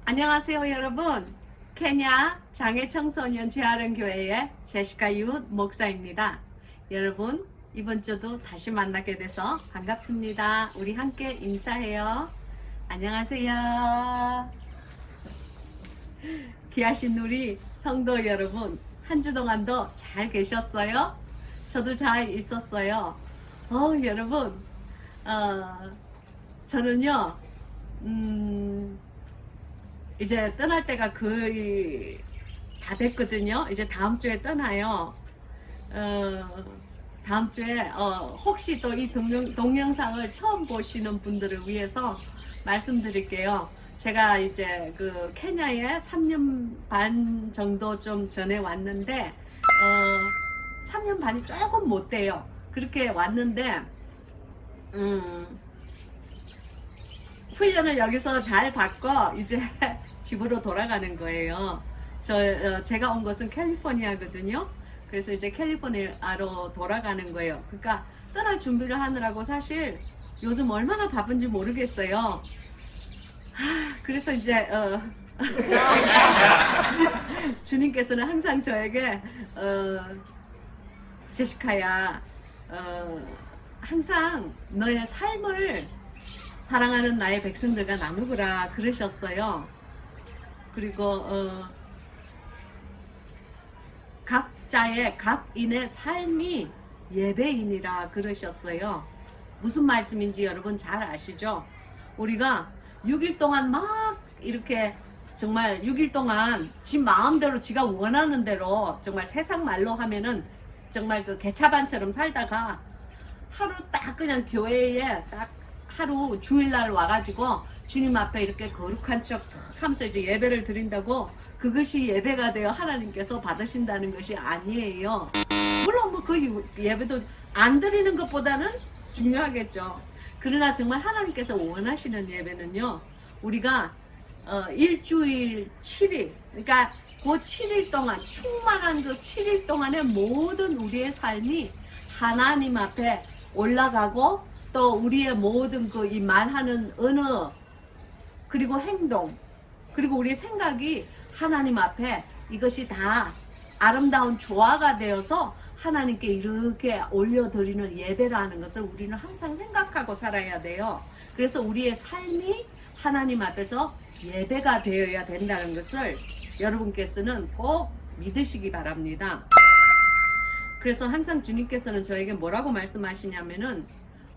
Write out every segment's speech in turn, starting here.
안녕하세요 여러분. 케냐 장애청소년 재활원교회의 제시카 유 목사입니다. 여러분 이번 주도 다시 만나게 돼서 반갑습니다. 우리 함께 인사해요. 안녕하세요. 귀하신 우리 성도 여러분, 한 주 동안도 잘 계셨어요? 저도 잘 있었어요. 여러분 저는요 이제 떠날 때가 거의 다 됐거든요. 이제 다음 주에 떠나요. 다음 주에 혹시 또 이 동영상을 처음 보시는 분들을 위해서 말씀드릴게요. 제가 이제 그 케냐에 3년 반 정도 좀 전에 왔는데 3년 반이 조금 못 돼요. 그렇게 왔는데 훈련을 여기서 잘 받고 이제 집으로 돌아가는 거예요. 제가 온 곳은 캘리포니아거든요. 그래서 이제 캘리포니아로 돌아가는 거예요. 그러니까 떠날 준비를 하느라고 사실 요즘 얼마나 바쁜지 모르겠어요. 그래서 이제 주님께서는 항상 저에게 제시카야 항상 너의 삶을 사랑하는 나의 백성들과 나누거라 그러셨어요. 그리고 각자의 각인의 삶이 예배인이라 그러셨어요. 무슨 말씀인지 여러분 잘 아시죠? 우리가 6일 동안 막 이렇게 정말 6일 동안 지 마음대로 지가 원하는 대로 정말 세상 말로 하면은 정말 그 개차반처럼 살다가 하루 딱 그냥 교회에 딱 하루 주일날 와가지고 주님 앞에 이렇게 거룩한 척 하면서 이제 예배를 드린다고 그것이 예배가 되어 하나님께서 받으신다는 것이 아니에요. 물론 뭐 그 예배도 안 드리는 것보다는 중요하겠죠. 그러나 정말 하나님께서 원하시는 예배는요, 우리가 일주일 7일, 그러니까 그 7일 동안 충만한 그 7일 동안의 모든 우리의 삶이 하나님 앞에 올라가고 또 우리의 모든 그 이 말하는 언어 그리고 행동 그리고 우리의 생각이 하나님 앞에 이것이 다 아름다운 조화가 되어서 하나님께 이렇게 올려드리는 예배라는 것을 우리는 항상 생각하고 살아야 돼요. 그래서 우리의 삶이 하나님 앞에서 예배가 되어야 된다는 것을 여러분께서는 꼭 믿으시기 바랍니다. 그래서 항상 주님께서는 저에게 뭐라고 말씀하시냐면은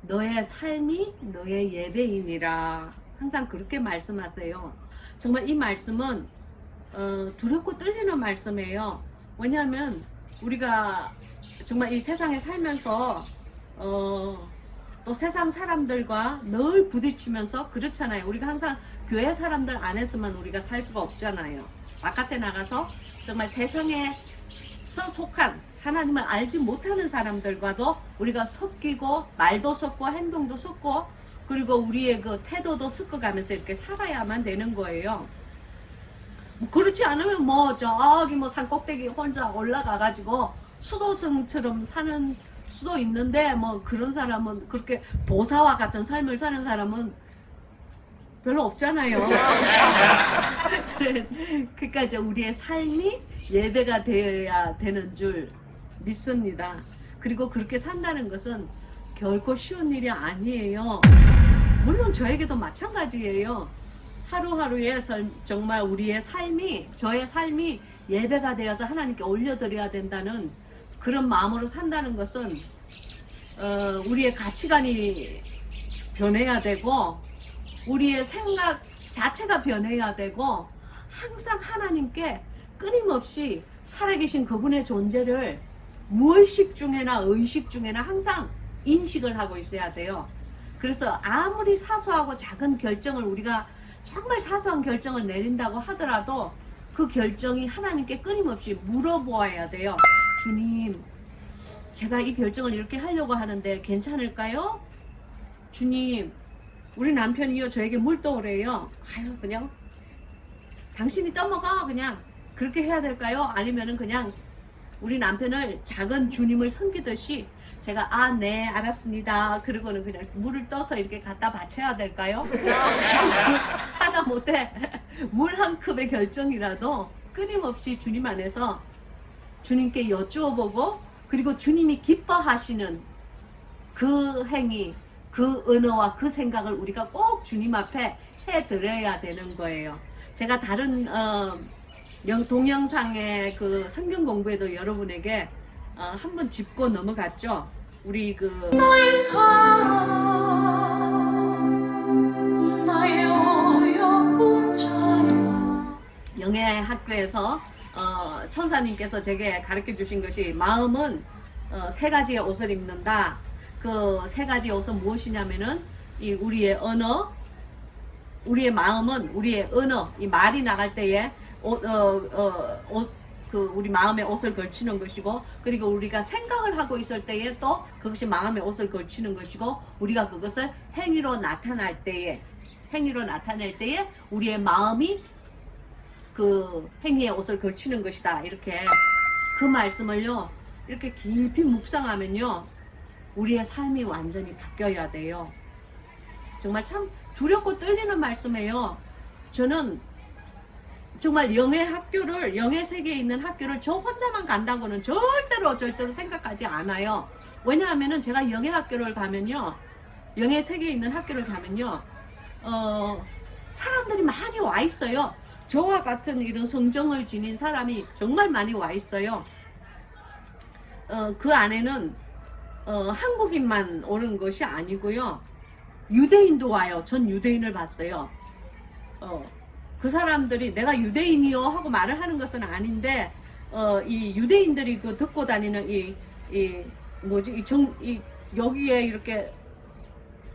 너의 삶이 너의 예배인이라 항상 그렇게 말씀하세요. 정말 이 말씀은 두렵고 떨리는 말씀이에요. 왜냐하면 우리가 정말 이 세상에 살면서 또 세상 사람들과 늘 부딪히면서 그렇잖아요. 우리가 항상 교회 사람들 안에서만 우리가 살 수가 없잖아요. 바깥에 나가서 정말 세상에서 속한 하나님을 알지 못하는 사람들과도 우리가 섞이고 말도 섞고 행동도 섞고 그리고 우리의 그 태도도 섞어가면서 이렇게 살아야만 되는 거예요. 뭐 그렇지 않으면 뭐 저기 뭐 산꼭대기 혼자 올라가가지고 수도승처럼 사는 수도 있는데 뭐 그런 사람은 그렇게 도사와 같은 삶을 사는 사람은 별로 없잖아요. 그러니까 이제 우리의 삶이 예배가 되어야 되는 줄 믿습니다. 그리고 그렇게 산다는 것은 결코 쉬운 일이 아니에요. 물론 저에게도 마찬가지예요. 하루하루의 정말 우리의 삶이 저의 삶이 예배가 되어서 하나님께 올려드려야 된다는 그런 마음으로 산다는 것은 우리의 가치관이 변해야 되고 우리의 생각 자체가 변해야 되고 항상 하나님께 끊임없이 살아계신 그분의 존재를 무의식 중에나 의식 중에나 항상 인식을 하고 있어야 돼요. 그래서 아무리 사소하고 작은 결정을 우리가 정말 사소한 결정을 내린다고 하더라도 그 결정이 하나님께 끊임없이 물어보아야 돼요. 주님, 제가 이 결정을 이렇게 하려고 하는데 괜찮을까요? 주님, 우리 남편이요 저에게 물 떠오래요. 그냥 당신이 떠먹어 그냥 그렇게 해야 될까요? 아니면은 그냥 우리 남편을 작은 주님을 섬기듯이 제가 네 알았습니다 그러고는 그냥 물을 떠서 이렇게 갖다 바쳐야 될까요? 하다 못해 물 한 컵의 결정이라도 끊임없이 주님 안에서 주님께 여쭈어보고, 그리고 주님이 기뻐하시는 그 행위, 그 언어와 그 생각을 우리가 꼭 주님 앞에 해드려야 되는 거예요. 제가 다른 동영상의 그 성경 공부에도 여러분에게 한번 짚고 넘어갔죠. 우리 그 나의 사랑 나의 어여쁜 자야. 영예 학교에서 천사님께서 제게 가르쳐 주신 것이, 마음은 세 가지의 옷을 입는다. 그 세 가지 옷은 무엇이냐면은 이 우리의 언어, 우리의 마음은 우리의 언어, 이 말이 나갈 때에 우리 마음에 옷을 걸치는 것이고, 그리고 우리가 생각을 하고 있을 때에 또 그것이 마음에 옷을 걸치는 것이고, 우리가 그것을 행위로 나타낼 때에 우리의 마음이 그 행위의 옷을 걸치는 것이다. 이렇게 그 말씀을요 이렇게 깊이 묵상하면요 우리의 삶이 완전히 바뀌어야 돼요. 정말 참 두렵고 떨리는 말씀이에요. 저는 정말 영의 세계에 있는 학교를 저 혼자만 간다고는 절대로 생각하지 않아요. 왜냐하면은 제가 영의 학교를 가면요, 영의 세계에 있는 학교를 가면요, 사람들이 많이 와 있어요. 저와 같은 이런 성정을 지닌 사람이 정말 많이 와 있어요. 그 안에는 한국인만 오는 것이 아니고요, 유대인도 와요. 전 유대인을 봤어요. 그 사람들이 내가 유대인이요 하고 말을 하는 것은 아닌데, 이 유대인들이 그 듣고 다니는 여기에 이렇게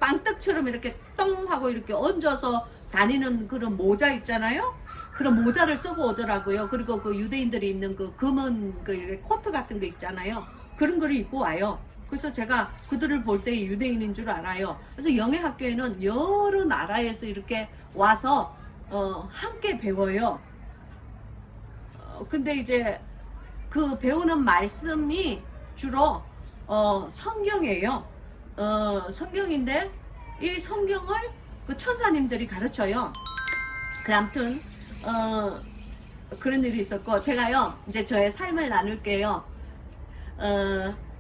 빵떡처럼 이렇게 똥 하고 이렇게 얹어서 다니는 그런 모자 있잖아요. 그런 모자를 쓰고 오더라고요. 그리고 그 유대인들이 입는 그 검은 그 코트 같은 거 있잖아요. 그런 거를 입고 와요. 그래서 제가 그들을 볼 때 유대인인 줄 알아요. 그래서 영의 학교에는 여러 나라에서 이렇게 와서 함께 배워요. 근데 이제 그 배우는 말씀이 주로 성경이에요. 성경인데 이 성경을 그 천사님들이 가르쳐요. 그 아무튼 그런 일이 있었고, 제가요 이제 저의 삶을 나눌게요.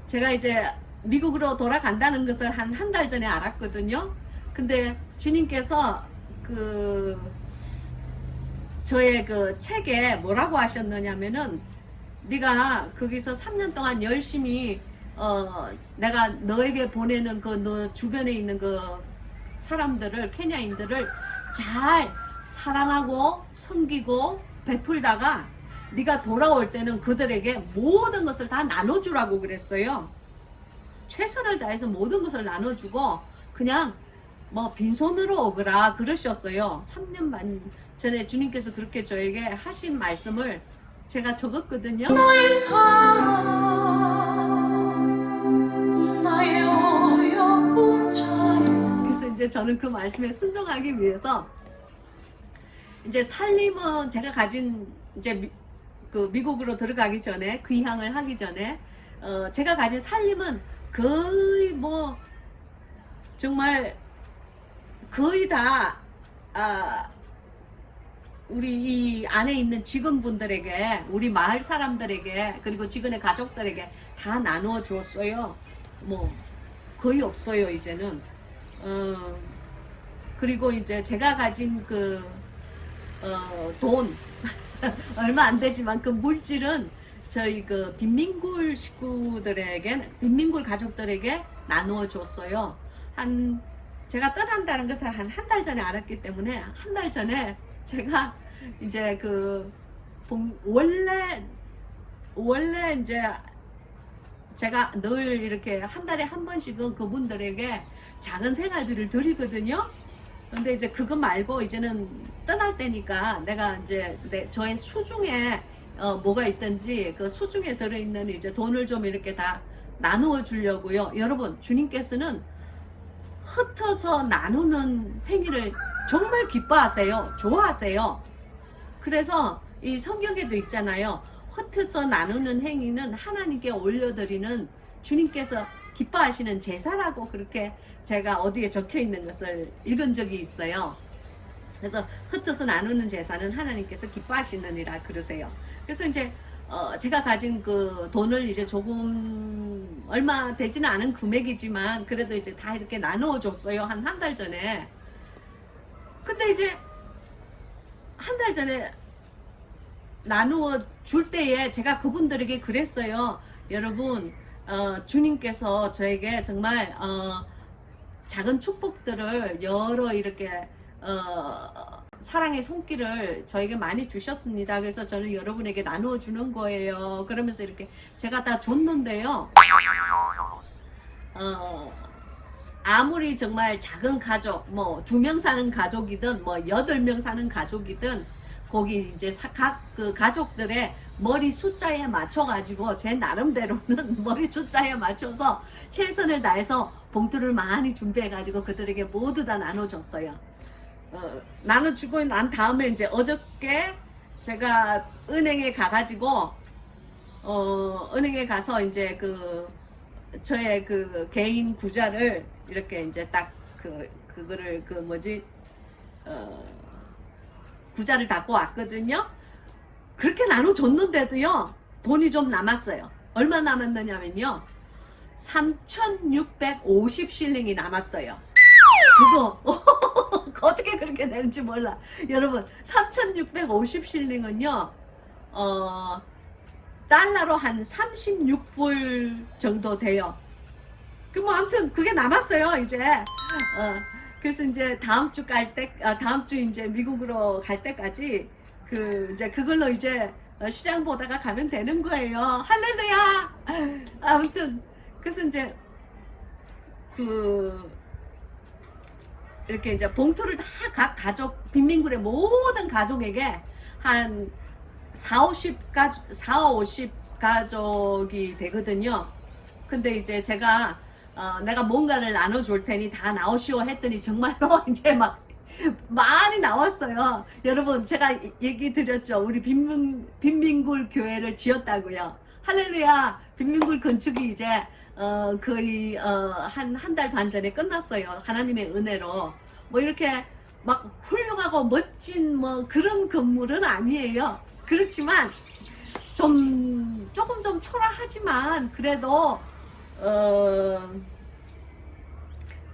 제가 이제 미국으로 돌아간다는 것을 한 달 전에 알았거든요. 근데 주님께서 그 저의 그 책에 뭐라고 하셨느냐면은, 네가 거기서 3년 동안 열심히 내가 너에게 보내는 그 너 주변에 있는 그 사람들을, 케냐인들을 잘 사랑하고 섬기고 베풀다가 네가 돌아올 때는 그들에게 모든 것을 다 나눠주라고 그랬어요. 최선을 다해서 모든 것을 나눠주고 그냥 뭐 빈손으로 오거라 그러셨어요. 3년 반 전에 주님께서 그렇게 저에게 하신 말씀을 제가 적었거든요. 나의 사랑 나의 어여쁜 자야. 그래서 이제 저는 그 말씀에 순종하기 위해서 이제 살림은 제가 가진 이제 그 미국으로 들어가기 전에, 귀향을 하기 전에 제가 가진 살림은 거의 뭐 정말 거의 다 우리 이 안에 있는 직원분들에게, 우리 마을 사람들에게, 그리고 직원의 가족들에게 다 나누어 주었어요. 뭐 거의 없어요 이제는. 그리고 이제 제가 가진 그 돈 얼마 안 되지만 그 물질은 저희 그 빈민굴 식구들에게, 빈민굴 가족들에게 나누어 줬어요. 제가 떠난다는 것을 한 달 전에 알았기 때문에, 한 달 전에 제가 이제 원래 이제 제가 늘 이렇게 한 달에 한 번씩은 그분들에게 작은 생활비를 드리거든요. 근데 이제 그거 말고 이제는 떠날 때니까 내가 이제 저의 수중에 뭐가 있든지 그 수중에 들어있는 이제 돈을 좀 이렇게 다 나누어 주려고요. 여러분, 주님께서는 흩어서 나누는 행위를 정말 기뻐하세요. 좋아하세요. 그래서 이 성경에도 있잖아요. 흩어서 나누는 행위는 하나님께 올려드리는 주님께서 기뻐하시는 제사라고 그렇게 제가 어디에 적혀 있는 것을 읽은 적이 있어요. 그래서 흩어서 나누는 제사는 하나님께서 기뻐하시느니라 그러세요. 그래서 이제 제가 가진 그 돈을 이제 조금 얼마 되지는 않은 금액이지만 그래도 이제 다 이렇게 나누어 줬어요. 한 달 전에. 근데 이제 한 달 전에 나누어 줄 때에 제가 그분들에게 그랬어요. 여러분, 주님께서 저에게 정말 작은 축복들을 여러 이렇게 사랑의 손길을 저에게 많이 주셨습니다. 그래서 저는 여러분에게 나누어 주는 거예요. 그러면서 이렇게 제가 다 줬는데요. 아무리 정말 작은 가족, 뭐 2명 사는 가족이든 뭐 8명 사는 가족이든 거기 이제 각 그 가족들의 머리 숫자에 맞춰 가지고 제 나름대로는 머리 숫자에 맞춰서 최선을 다해서 봉투를 많이 준비해 가지고 그들에게 모두 다 나눠줬어요. 나눠주고 난 다음에 이제 어저께 제가 은행에 가가지고 은행에 가서 이제 그 저의 그 개인 구자를 이렇게 이제 딱 그거를 그 뭐지 구자를 닫고 왔거든요. 그렇게 나눠줬는데도요 돈이 좀 남았어요. 얼마 남았느냐면요 3,650실링이 남았어요. 그거 어떻게 그렇게 되는지 몰라. 여러분 3,650실링은요 달러로 한 36불 정도 돼요. 그 뭐 아무튼 그게 남았어요 이제. 그래서 이제 다음 주 이제 미국으로 갈 때까지 이제 그걸로 이제 시장 보다가 가면 되는 거예요. 할렐루야. 아무튼 그래서 이제 이렇게 이제 봉투를 다 각 가족 빈민굴의 모든 가족에게 한 50 가족이 되거든요. 근데 이제 제가 내가 뭔가를 나눠줄 테니 다 나오시오 했더니 정말로 이제 막 많이 나왔어요. 여러분 제가 얘기 드렸죠. 우리 빈민굴 교회를 지었다고요. 할렐루야. 빈민굴 건축이 이제 거의 한 달 반 전에 끝났어요. 하나님의 은혜로. 뭐 이렇게 막 훌륭하고 멋진 뭐 그런 건물은 아니에요. 그렇지만 조금 좀 초라하지만 그래도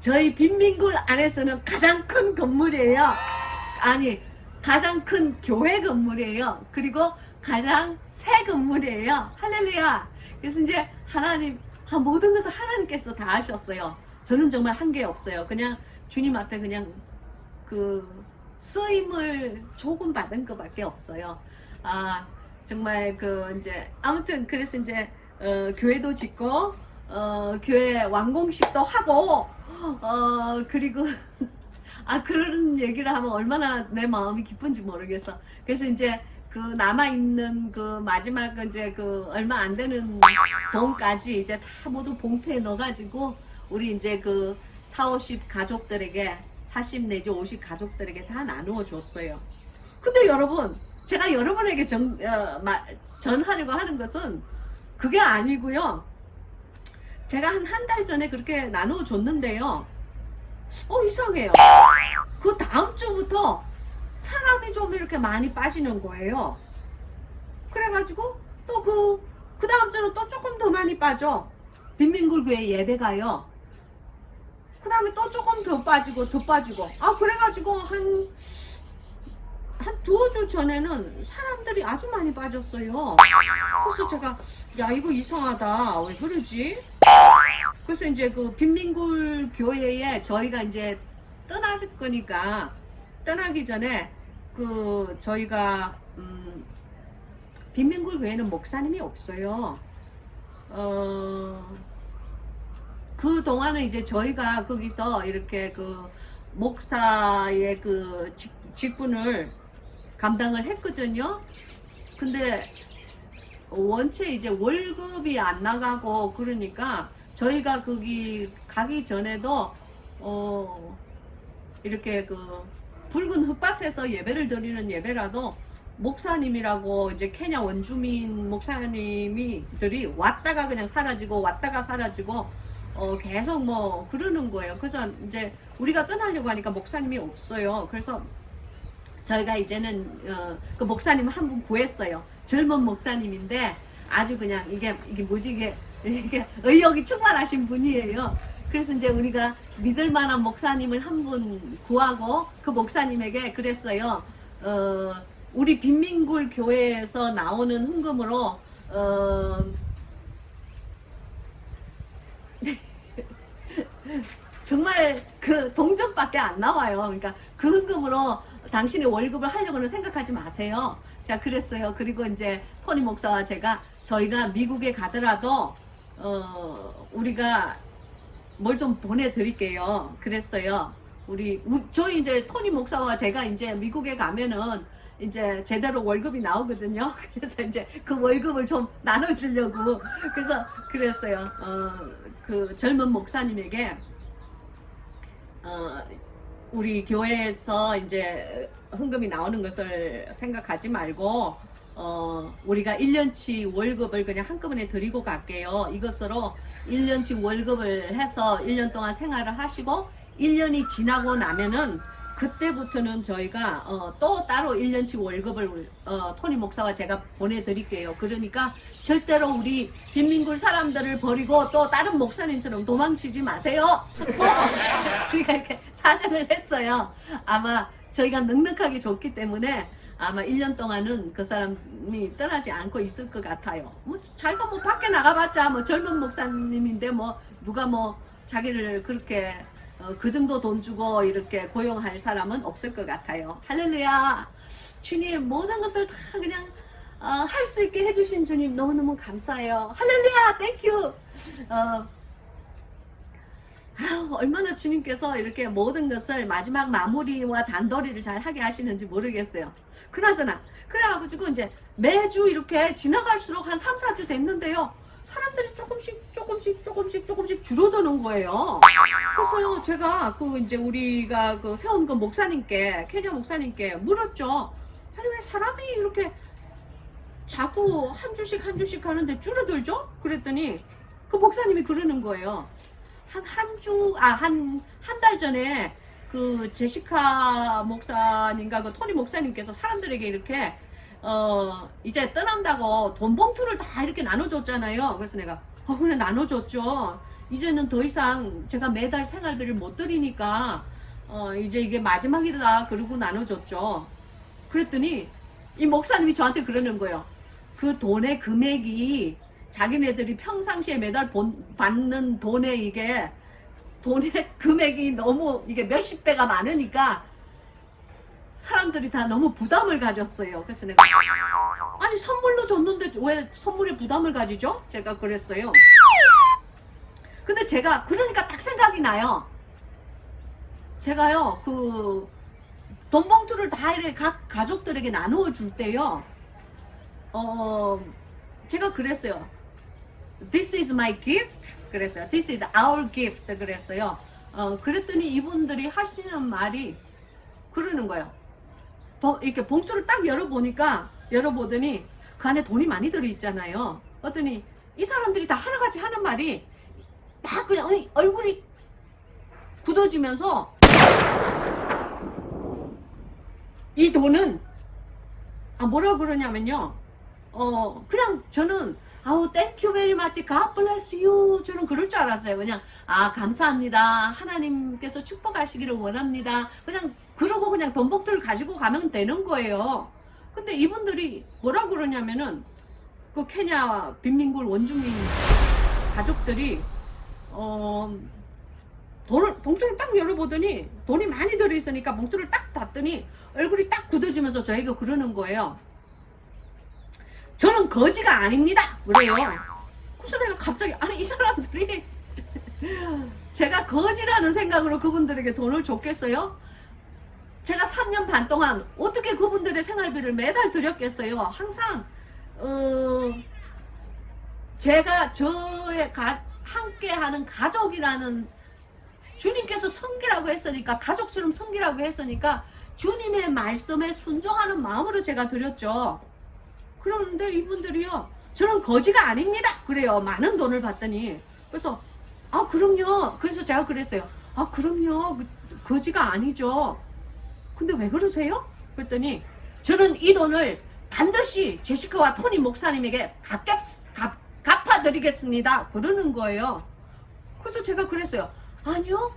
저희 빈민굴 안에서는 가장 큰 건물이에요. 아니 가장 큰 교회 건물이에요. 그리고 가장 새 건물이에요. 할렐루야. 그래서 이제 하나님 모든 것을 하나님께서 다 하셨어요. 저는 정말 한 게 없어요. 그냥 주님 앞에 그냥 쓰임을 조금 받은 것밖에 없어요. 정말 이제 아무튼 그래서 이제 교회도 짓고 교회 완공식도 하고 그리고 그런 얘기를 하면 얼마나 내 마음이 기쁜지 모르겠어. 그래서 이제 남아있는 마지막 이제 얼마 안 되는 돈까지 이제 다 모두 봉투에 넣어가지고 우리 이제 40, 50 가족들에게 40 내지 50 가족들에게 다 나누어 줬어요. 근데 여러분 제가 여러분에게 전하려고 하는 것은 그게 아니고요. 제가 한 달 전에 그렇게 나누어 줬는데요. 이상해요. 그 다음 주부터 사람이 좀 이렇게 많이 빠지는 거예요. 그래가지고 또 그 다음 주는 또 조금 더 많이 빠져. 빈민굴 교회 예배가요. 그 다음에 또 조금 더 빠지고. 그래가지고 한 두어 주 전에는 사람들이 아주 많이 빠졌어요. 그래서 제가 이거 이상하다. 왜 그러지? 그래서 이제 빈민굴 교회에 저희가 이제 떠날 거니까 떠나기 전에 저희가 빈민굴 교회는 목사님이 없어요. 그 동안은 이제 저희가 거기서 이렇게 목사의 직분을 감당을 했거든요. 근데 원체 이제 월급이 안 나가고 그러니까 저희가 거기 가기 전에도 이렇게 붉은 흙밭에서 예배를 드리는 예배라도 목사님이라고 이제 케냐 원주민 목사님이들이 왔다가 그냥 사라지고 왔다가 사라지고 계속 뭐 그러는 거예요. 그래서 이제 우리가 떠나려고 하니까 목사님이 없어요. 그래서 저희가 이제는 그 목사님 한 분 구했어요. 젊은 목사님인데 아주 그냥 이게 뭐지 이게 의욕이 충만하신 분이에요. 그래서 이제 우리가 믿을 만한 목사님을 한 분 구하고 그 목사님에게 그랬어요. 우리 빈민굴 교회에서 나오는 헌금으로 정말 그 동전밖에 안 나와요. 그러니까 그 헌금으로 당신의 월급을 하려고는 생각하지 마세요. 자, 그랬어요. 그리고 이제 토니 목사와 저희가 미국에 가더라도 우리가 뭘 좀 보내드릴게요. 그랬어요. 저희 이제 토니 목사와 제가 이제 미국에 가면은 이제 제대로 월급이 나오거든요. 그래서 이제 그 월급을 좀 나눠주려고 그래서 그랬어요. 그 젊은 목사님에게 우리 교회에서 이제 헌금이 나오는 것을 생각하지 말고 우리가 1년치 월급을 그냥 한꺼번에 드리고 갈게요. 이것으로 1년치 월급을 해서 1년 동안 생활을 하시고 1년이 지나고 나면은 그때부터는 저희가 또 따로 1년치 월급을 토니 목사와 제가 보내드릴게요. 그러니까 절대로 우리 빈민굴 사람들을 버리고 또 다른 목사님처럼 도망치지 마세요. 그러니까 이렇게 사정을 했어요. 아마 저희가 넉넉하게 줬기 때문에 아마 1년 동안은 그 사람이 떠나지 않고 있을 것 같아요. 뭐 자기가 뭐 밖에 나가봤자 뭐 젊은 목사님인데 뭐 누가 뭐 자기를 그렇게 그 정도 돈 주고 이렇게 고용할 사람은 없을 것 같아요. 할렐루야. 주님 모든 것을 다 그냥 할 수 있게 해주신 주님 너무너무 감사해요. 할렐루야. 땡큐. 얼마나 주님께서 이렇게 모든 것을 마지막 마무리와 단도리를 잘 하게 하시는지 모르겠어요. 그나저나 그래가지고 이제 매주 이렇게 지나갈수록 한 3, 4주 됐는데요. 사람들이 조금씩 줄어드는 거예요. 그래서 제가 이제 우리가 세운 그 목사님께, 케냐 목사님께 물었죠. 아니 왜 사람이 이렇게 자꾸 한 주씩 하는데 줄어들죠? 그랬더니 그 목사님이 그러는 거예요. 한 달 전에 그 제시카 목사님과 그 토니 목사님께서 사람들에게 이렇게 이제 떠난다고 돈 봉투를 다 이렇게 나눠줬잖아요. 그래서 내가 그래 나눠줬죠. 이제는 더 이상 제가 매달 생활비를 못 드리니까 이제 이게 마지막이다 그러고 나눠줬죠. 그랬더니 이 목사님이 저한테 그러는 거예요. 그 돈의 금액이 자기네들이 평상시에 매달 받는 돈의 금액이 너무 이게 몇십 배가 많으니까 사람들이 다 너무 부담을 가졌어요. 그래서 내가 아니 선물로 줬는데 왜 선물에 부담을 가지죠? 제가 그랬어요. 근데 제가 그러니까 딱 생각이 나요. 제가요 그 돈 봉투를 다 이렇게 각 가족들에게 나누어 줄 때요 제가 그랬어요. This is my gift. 그랬어요. This is our gift. 그랬어요. 그랬더니 이분들이 하시는 말이 그러는 거예요. 이렇게 봉투를 딱 열어보더니 그 안에 돈이 많이 들어있잖아요. 그랬더니 이 사람들이 다 하나같이 하는 말이 다 그냥 얼굴이 굳어지면서 이 돈은 뭐라 그러냐면요. 그냥 저는 thank you very much, God bless you. 저는 그럴 줄 알았어요. 그냥 감사합니다. 하나님께서 축복하시기를 원합니다. 그냥 그러고 그냥 돈 봉투를 가지고 가면 되는 거예요. 근데 이분들이 뭐라 그러냐면은 그 케냐 빈민굴 원주민 가족들이 봉투를 딱 열어보더니 돈이 많이 들어있으니까 봉투를 딱 닫더니 얼굴이 딱 굳어지면서 저에게 그러는 거예요. 저는 거지가 아닙니다. 그래요. 그래서 내가 갑자기 이 사람들이 제가 거지라는 생각으로 그분들에게 돈을 줬겠어요? 제가 3년 반 동안 어떻게 그분들의 생활비를 매달 드렸겠어요? 항상 제가 함께하는 가족이라는 주님께서 섬기라고 했으니까, 가족처럼 섬기라고 했으니까 주님의 말씀에 순종하는 마음으로 제가 드렸죠. 그런데 이분들이요, 저는 거지가 아닙니다 그래요. 많은 돈을 받더니. 그래서 아 그럼요. 그래서 제가 그랬어요. 아 그럼요, 거지가 아니죠. 근데 왜 그러세요? 그랬더니 저는 이 돈을 반드시 제시카와 토니 목사님에게 갚아드리겠습니다 그러는 거예요. 그래서 제가 그랬어요. 아니요,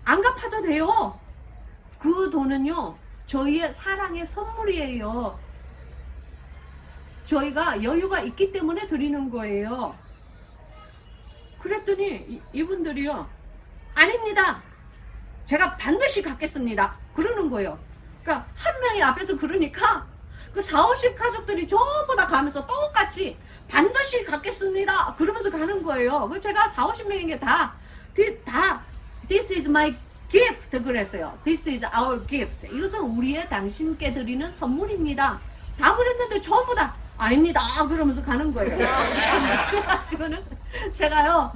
안 갚아도 돼요. 그 돈은요 저희의 사랑의 선물이에요. 저희가 여유가 있기 때문에 드리는 거예요. 그랬더니 이분들이요, 아닙니다, 제가 반드시 갚겠습니다 그러는 거예요. 그러니까 한 명이 앞에서 그러니까 그 40, 50 가족들이 전부 다 가면서 똑같이 반드시 갚겠습니다 그러면서 가는 거예요. 그 제가 40, 50명에게 다 This is my gift 그랬어요. This is our gift. 이것은 우리의 당신께 드리는 선물입니다. 다 그랬는데 전부 다 아닙니다 그러면서 가는 거예요. 그래가지고는 제가요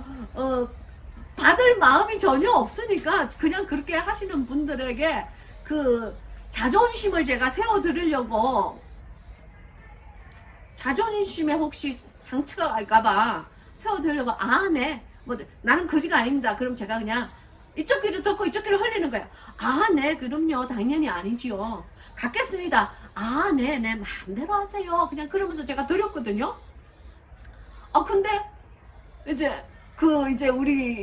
받을 마음이 전혀 없으니까 그냥 그렇게 하시는 분들에게 그 자존심을 제가 세워드리려고, 자존심에 혹시 상처가 갈까봐 세워드리려고, 아 네 뭐 나는 거지가 아닙니다 그럼 제가 그냥 이쪽 귀를 듣고 이쪽 귀를 흘리는 거예요. 아 네 그럼요 당연히 아니지요, 갖겠습니다. 아 네네 마음대로 하세요 그냥 그러면서 제가 드렸거든요. 근데 이제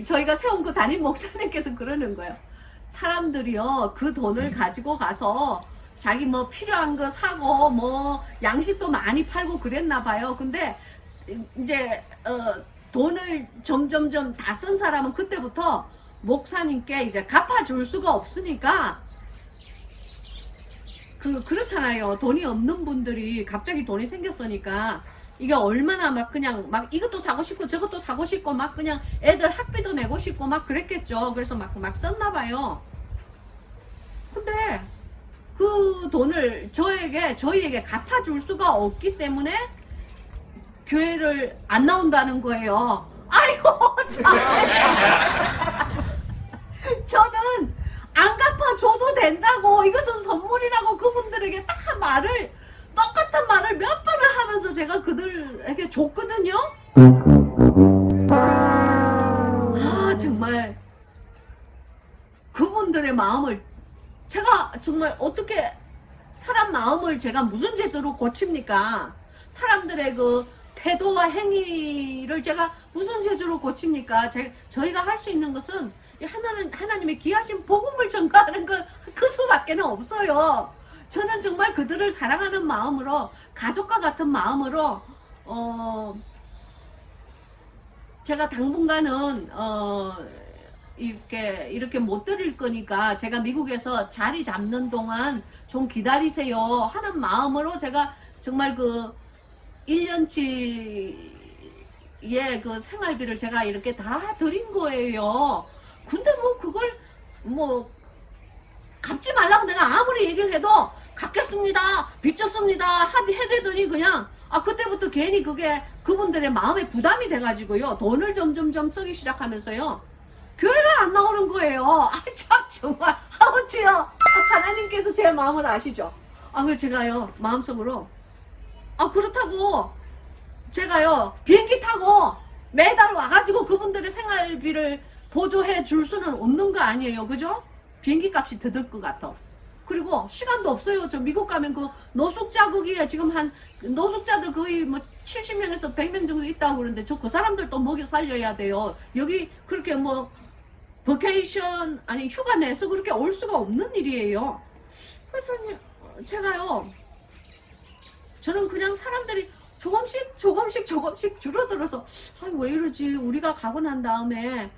저희가 세운 그 담임 목사님께서 그러는 거예요. 사람들이요 그 돈을 가지고 가서 자기 뭐 필요한 거 사고 뭐 양식도 많이 팔고 그랬나 봐요. 근데 이제 돈을 점점점 다 쓴 사람은 그때부터 목사님께 이제 갚아줄 수가 없으니까, 그렇잖아요. 돈이 없는 분들이 갑자기 돈이 생겼으니까 이게 얼마나 막 그냥 막 이것도 사고 싶고 저것도 사고 싶고 막 그냥 애들 학비도 내고 싶고 막 그랬겠죠. 그래서 막 썼나 봐요. 근데 그 돈을 저희에게 갚아줄 수가 없기 때문에 교회를 안 나온다는 거예요. 아이고 참. 저는 안 갚아줘도 된다고, 이것은 선물이라고 그분들에게 다 똑같은 말을 몇 번을 하면서 제가 그들에게 줬거든요. 아 정말 그분들의 마음을 제가 정말 어떻게, 사람 마음을 제가 무슨 재주로 고칩니까? 사람들의 그 태도와 행위를 제가 무슨 재주로 고칩니까? 저희가 할 수 있는 것은 하나님의 귀하신 복음을 전가하는 그 수밖에 없어요. 저는 정말 그들을 사랑하는 마음으로, 가족과 같은 마음으로 제가 당분간은 이렇게 못 드릴 거니까 제가 미국에서 자리 잡는 동안 좀 기다리세요 하는 마음으로 제가 정말 그 1년치의 그 생활비를 제가 이렇게 다 드린 거예요. 근데 뭐 그걸 뭐 갚지 말라고 내가 아무리 얘기를 해도 갚겠습니다 빚졌습니다 해대더니 그냥 그때부터 괜히 그게 그분들의 마음에 부담이 돼가지고요 돈을 점점점 쓰기 시작하면서요 교회를 안 나오는 거예요. 참 정말 아버지요, 하나님께서 제 마음을 아시죠? 그래서 제가요 마음속으로 그렇다고 제가요 비행기 타고 매달 와가지고 그분들의 생활비를 보조해 줄 수는 없는 거 아니에요, 그죠? 비행기 값이 더 들 것 같아. 그리고 시간도 없어요. 저 미국 가면 그 노숙자 거기에 지금 노숙자들 거의 뭐 70명에서 100명 정도 있다고 그러는데 저 그 사람들도 먹여 살려야 돼요. 여기 그렇게 뭐 버케이션 아니 휴가 내서 그렇게 올 수가 없는 일이에요. 그래서 제가요 저는 그냥 사람들이 조금씩 줄어들어서 왜 이러지, 우리가 가고 난 다음에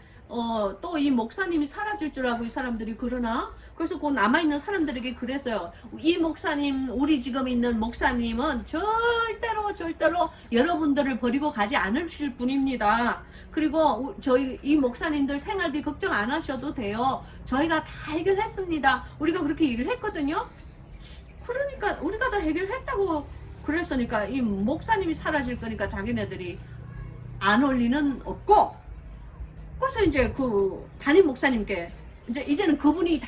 또 이 목사님이 사라질 줄 알고 이 사람들이 그러나? 그래서 그 남아있는 사람들에게 그랬어요. 이 목사님, 우리 지금 있는 목사님은 절대로 여러분들을 버리고 가지 않으실 분입니다. 그리고 저희 이 목사님들 생활비 걱정 안 하셔도 돼요. 저희가 다 해결했습니다. 우리가 그렇게 얘기를 했거든요. 그러니까 우리가 다 해결했다고 그랬으니까 이 목사님이 사라질 거니까 자기네들이 안 올 리는 없고, 그래서 이제 그 담임 목사님께 이제는 그분이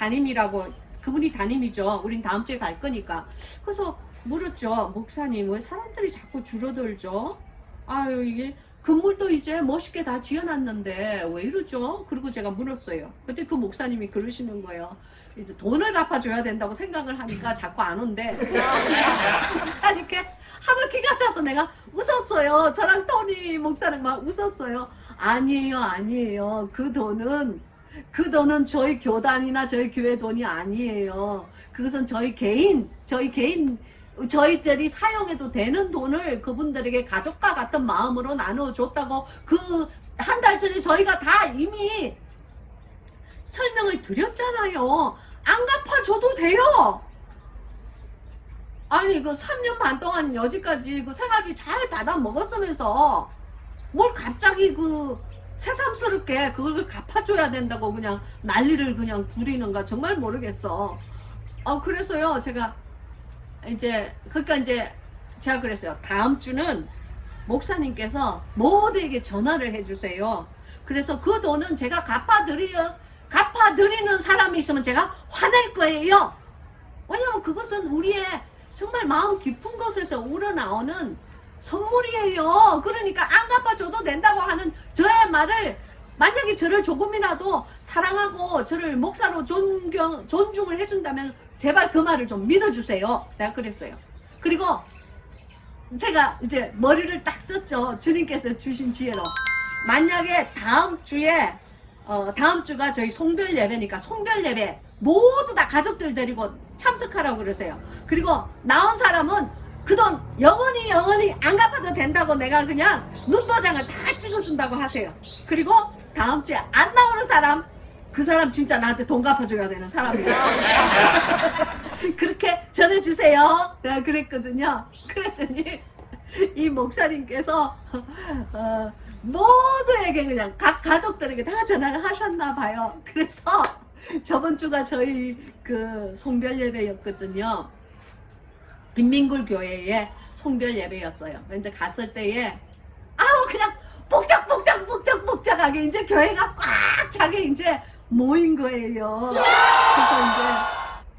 그분이 담임이죠. 우린 다음 주에 갈 거니까. 그래서 물었죠. 목사님, 왜 사람들이 자꾸 줄어들죠? 아유, 이게 건물도 이제 멋있게 다 지어놨는데 왜 이러죠? 그리고 제가 물었어요. 그때 그 목사님이 그러시는 거예요. 이제 돈을 갚아줘야 된다고 생각을 하니까 자꾸 안 온대. 목사님께 하도 기가 차서 내가 웃었어요. 저랑 토니 목사는 막 웃었어요. 아니에요. 그 돈은 저희 교단이나 저희 교회 돈이 아니에요. 그것은 저희들이 사용해도 되는 돈을 그분들에게 가족과 같은 마음으로 나눠줬다고 그 한 달 전에 저희가 다 이미 설명을 드렸잖아요. 안 갚아줘도 돼요. 아니, 그 3년 반 동안 여지까지 그 생활비 잘 받아 먹었으면서 뭘 갑자기 그 새삼스럽게 그걸 갚아줘야 된다고 그냥 난리를 그냥 부리는가 정말 모르겠어. 그래서요, 그러니까 이제 제가 그랬어요. 다음 주는 목사님께서 모두에게 전화를 해주세요. 그래서 그 돈은 제가 갚아드리는 사람이 있으면 제가 화낼 거예요. 왜냐면 그것은 우리의 정말 마음 깊은 곳에서 우러나오는 선물이에요. 그러니까 안 갚아줘도 된다고 하는 저의 말을, 만약에 저를 조금이라도 사랑하고 저를 목사로 존중을 해준다면 제발 그 말을 좀 믿어주세요. 내가 그랬어요. 그리고 제가 이제 머리를 딱 썼죠. 주님께서 주신 지혜로. 만약에 다음 주가 저희 송별 예배니까 송별 예배 모두 다 가족들 데리고 참석하라고 그러세요. 그리고 나온 사람은 그 돈 영원히 안 갚아도 된다고 내가 그냥 눈도장을 다 찍어준다고 하세요. 그리고 다음 주에 안 나오는 사람, 그 사람 진짜 나한테 돈 갚아줘야 되는 사람이에요. 그렇게 전해주세요. 내가 그랬거든요. 그랬더니 이 목사님께서 모두에게 그냥 각 가족들에게 다 전화를 하셨나 봐요. 그래서 저번 주가 저희 그 송별 예배였거든요. 빈민굴 교회의 송별 예배였어요. 이제 갔을 때에 그냥 복작하게 이제 교회가 꽉 차게 이제 모인 거예요. 그래서 이제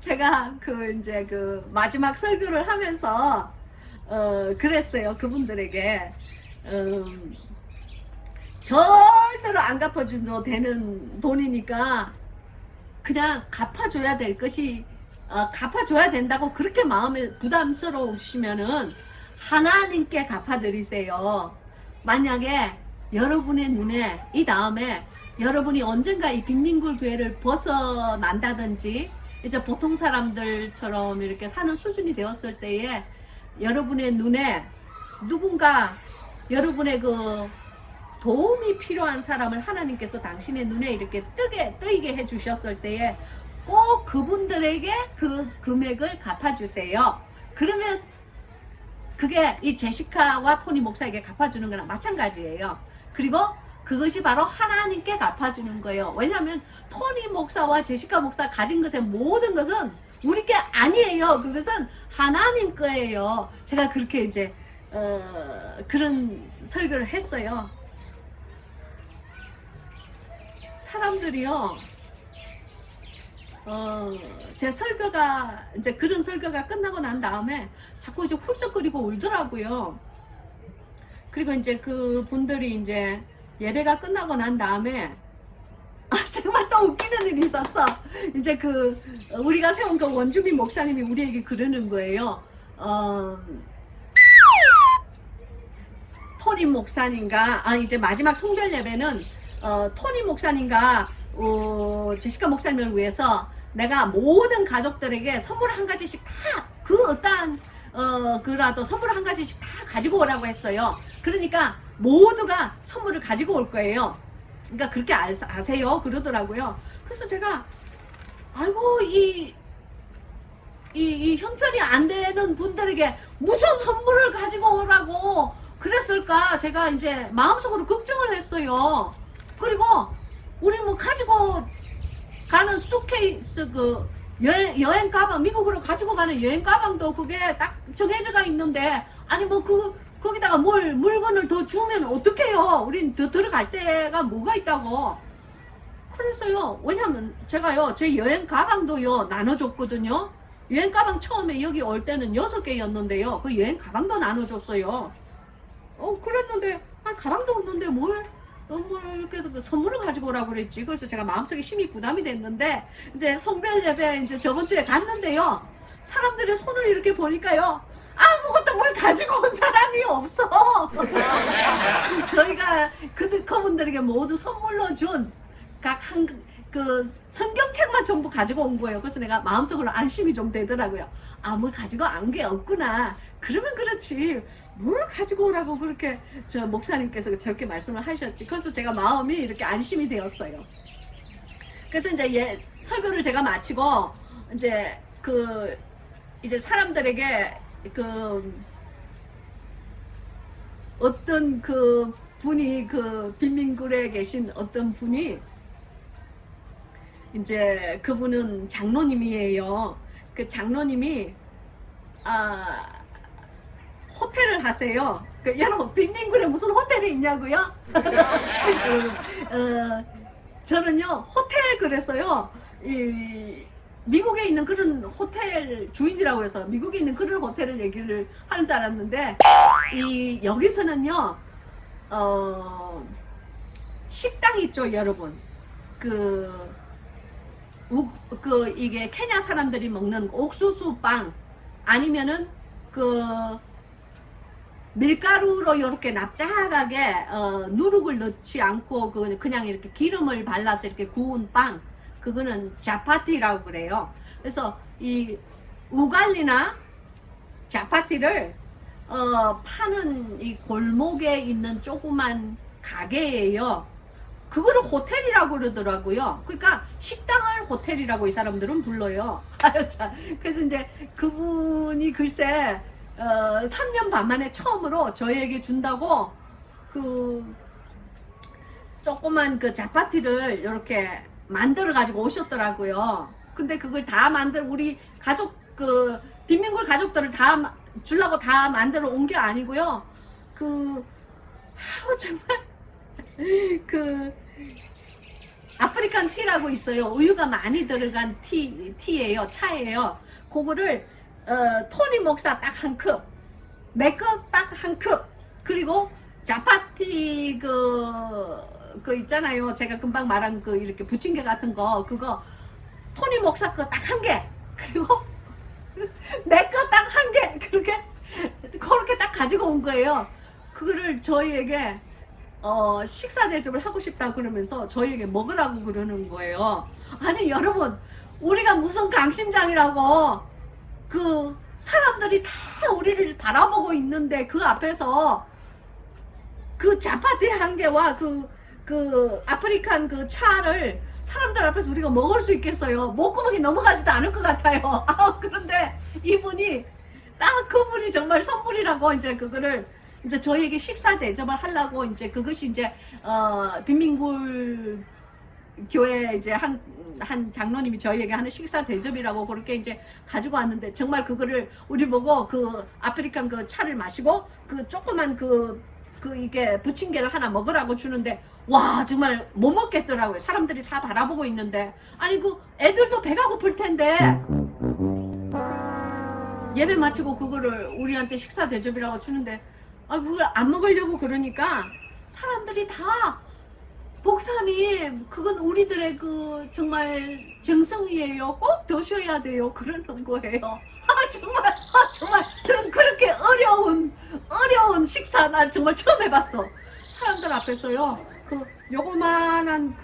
제가 그 마지막 설교를 하면서 그랬어요. 그분들에게 절대로 안 갚아줘도 되는 돈이니까 그냥 갚아줘야 될 것이 갚아줘야 된다고 그렇게 마음에 부담스러우시면은 하나님께 갚아드리세요. 만약에 여러분의 눈에 이 다음에 여러분이 언젠가 이 빈민굴 교회를 벗어난다든지 이제 보통 사람들처럼 이렇게 사는 수준이 되었을 때에 여러분의 눈에 누군가 여러분의 그 도움이 필요한 사람을 하나님께서 당신의 눈에 이렇게 뜨이게 해주셨을 때에 꼭 그분들에게 그 금액을 갚아주세요. 그러면 그게 이 제시카와 토니 목사에게 갚아주는 거랑 마찬가지예요. 그리고 그것이 바로 하나님께 갚아주는 거예요. 왜냐하면 토니 목사와 제시카 목사 가진 것의 모든 것은 우리 게 아니에요. 그것은 하나님 거예요. 제가 그렇게 이제 그런 설교를 했어요. 사람들이요, 제 설교가 이제 그런 설교가 끝나고 난 다음에 자꾸 이제 훌쩍거리고 울더라고요. 그리고 이제 그 분들이 이제 예배가 끝나고 난 다음에 정말 또 웃기는 일이 있었어. 이제 그 우리가 세운 그 원주민 목사님이 우리에게 그러는 거예요. 토니 목사님과 이제 마지막 송별 예배는 토니 목사님과 제시카 목사님을 위해서 내가 모든 가족들에게 선물 한 가지씩 다 그 어떠한 그라도 선물 한 가지씩 다 가지고 오라고 했어요. 그러니까 모두가 선물을 가지고 올 거예요. 그러니까 그렇게 아세요 그러더라고요. 그래서 제가 아이고 이 형편이 안 되는 분들에게 무슨 선물을 가지고 오라고 그랬을까 제가 이제 마음속으로 걱정을 했어요. 그리고 우리 뭐 가지고 가는 수케이스 그 여행 가방, 미국으로 가지고 가는 여행 가방도 그게 딱 정해져가 있는데 아니 뭐 거기다가 물건을 더 주면 어떡해요? 우린 더 들어갈 데가 뭐가 있다고. 그래서요, 왜냐면 제가요, 제 여행 가방도요, 나눠줬거든요. 여행 가방 처음에 여기 올 때는 6개였는데요. 그 여행 가방도 나눠줬어요. 그랬는데, 가방도 없는데 뭘 이렇게 그 선물을 가지고 오라고 그랬지. 그래서 제가 마음속에 심히 부담이 됐는데, 이제 성별 예배 이제 저번 주에 갔는데요. 사람들의 손을 이렇게 보니까요. 아무것도 뭘 가지고 온 사람이 없어. 저희가 그분들에게 모두 선물로 준 각 그 성경책만 전부 가지고 온 거예요. 그래서 내가 마음속으로 안심이 좀 되더라고요. 뭘 가지고 온 게 없구나. 그러면 그렇지. 뭘 가지고 오라고 그렇게 저 목사님께서 저렇게 말씀을 하셨지. 그래서 제가 마음이 이렇게 안심이 되었어요. 그래서 이제 설교를 제가 마치고 이제 이제 사람들에게 어떤 분이 빈민굴에 계신 어떤 분이 이제 그분은 장로님이에요. 그 장로님이 호텔을 하세요. 여러분 빈민굴에 무슨 호텔이 있냐고요? 저는요 호텔 그래서요 미국에 있는 그런 호텔 주인이라고 해서 미국에 있는 그런 호텔을 얘기를 하는 줄 알았는데 여기서는요 식당 있죠 여러분. 이게 케냐 사람들이 먹는 옥수수 빵 아니면은 밀가루로 이렇게 납작하게 누룩을 넣지 않고 그냥 이렇게 기름을 발라서 이렇게 구운 빵, 그거는 자파티라고 그래요. 그래서 이 우갈리나 자파티를 파는 이 골목에 있는 조그만 가게예요. 그거를 호텔이라고 그러더라고요. 그러니까 식당을 호텔이라고 이 사람들은 불러요. 그래서 이제 그분이 글쎄 3년 반 만에 처음으로 저에게 준다고 조그만 자파티를 이렇게 만들어 가지고 오셨더라고요. 근데 그걸 다 우리 가족 빈민굴 가족들을 다 주려고 다 만들어 온 게 아니고요. 정말 아프리칸 티라고 있어요. 우유가 많이 들어간 티예요. 차예요. 그거를 토니 목사 딱 한 컵, 내 거 딱 한 컵, 그리고 자파티 있잖아요. 제가 금방 말한 이렇게 부침개 같은 거, 그거 토니 목사 거 딱 한 개, 그리고 내 거 딱 한 개, 그렇게 딱 가지고 온 거예요. 그거를 저희에게 식사 대접을 하고 싶다 그러면서 저희에게 먹으라고 그러는 거예요. 아니 여러분, 우리가 무슨 강심장이라고 사람들이 다 우리를 바라보고 있는데 그 앞에서 자파티 한 개와 아프리칸 차를 사람들 앞에서 우리가 먹을 수 있겠어요? 목구멍이 넘어가지도 않을 것 같아요. 그런데 이분이 그분이 정말 선물이라고 이제 그거를 이제 저희에게 식사 대접을 하려고 이제 그것이 이제 빈민굴 교회 이제 한 장로님이 저희에게 하는 식사 대접이라고 그렇게 이제 가지고 왔는데, 정말 그거를 우리 보고 아프리칸 차를 마시고 조그만 이게 부침개를 하나 먹으라고 주는데, 와 정말 못 먹겠더라고요. 사람들이 다 바라보고 있는데. 아니 애들도 배가 고플 텐데 예배 마치고 그거를 우리한테 식사 대접이라고 주는데 그걸 안 먹으려고 그러니까 사람들이 다 목사님 그건 우리들의 정말 정성이에요. 꼭 드셔야 돼요. 그러는 거예요. 정말 저는 그렇게 어려운 식사 나 정말 처음 해봤어. 사람들 앞에서요. 요거만한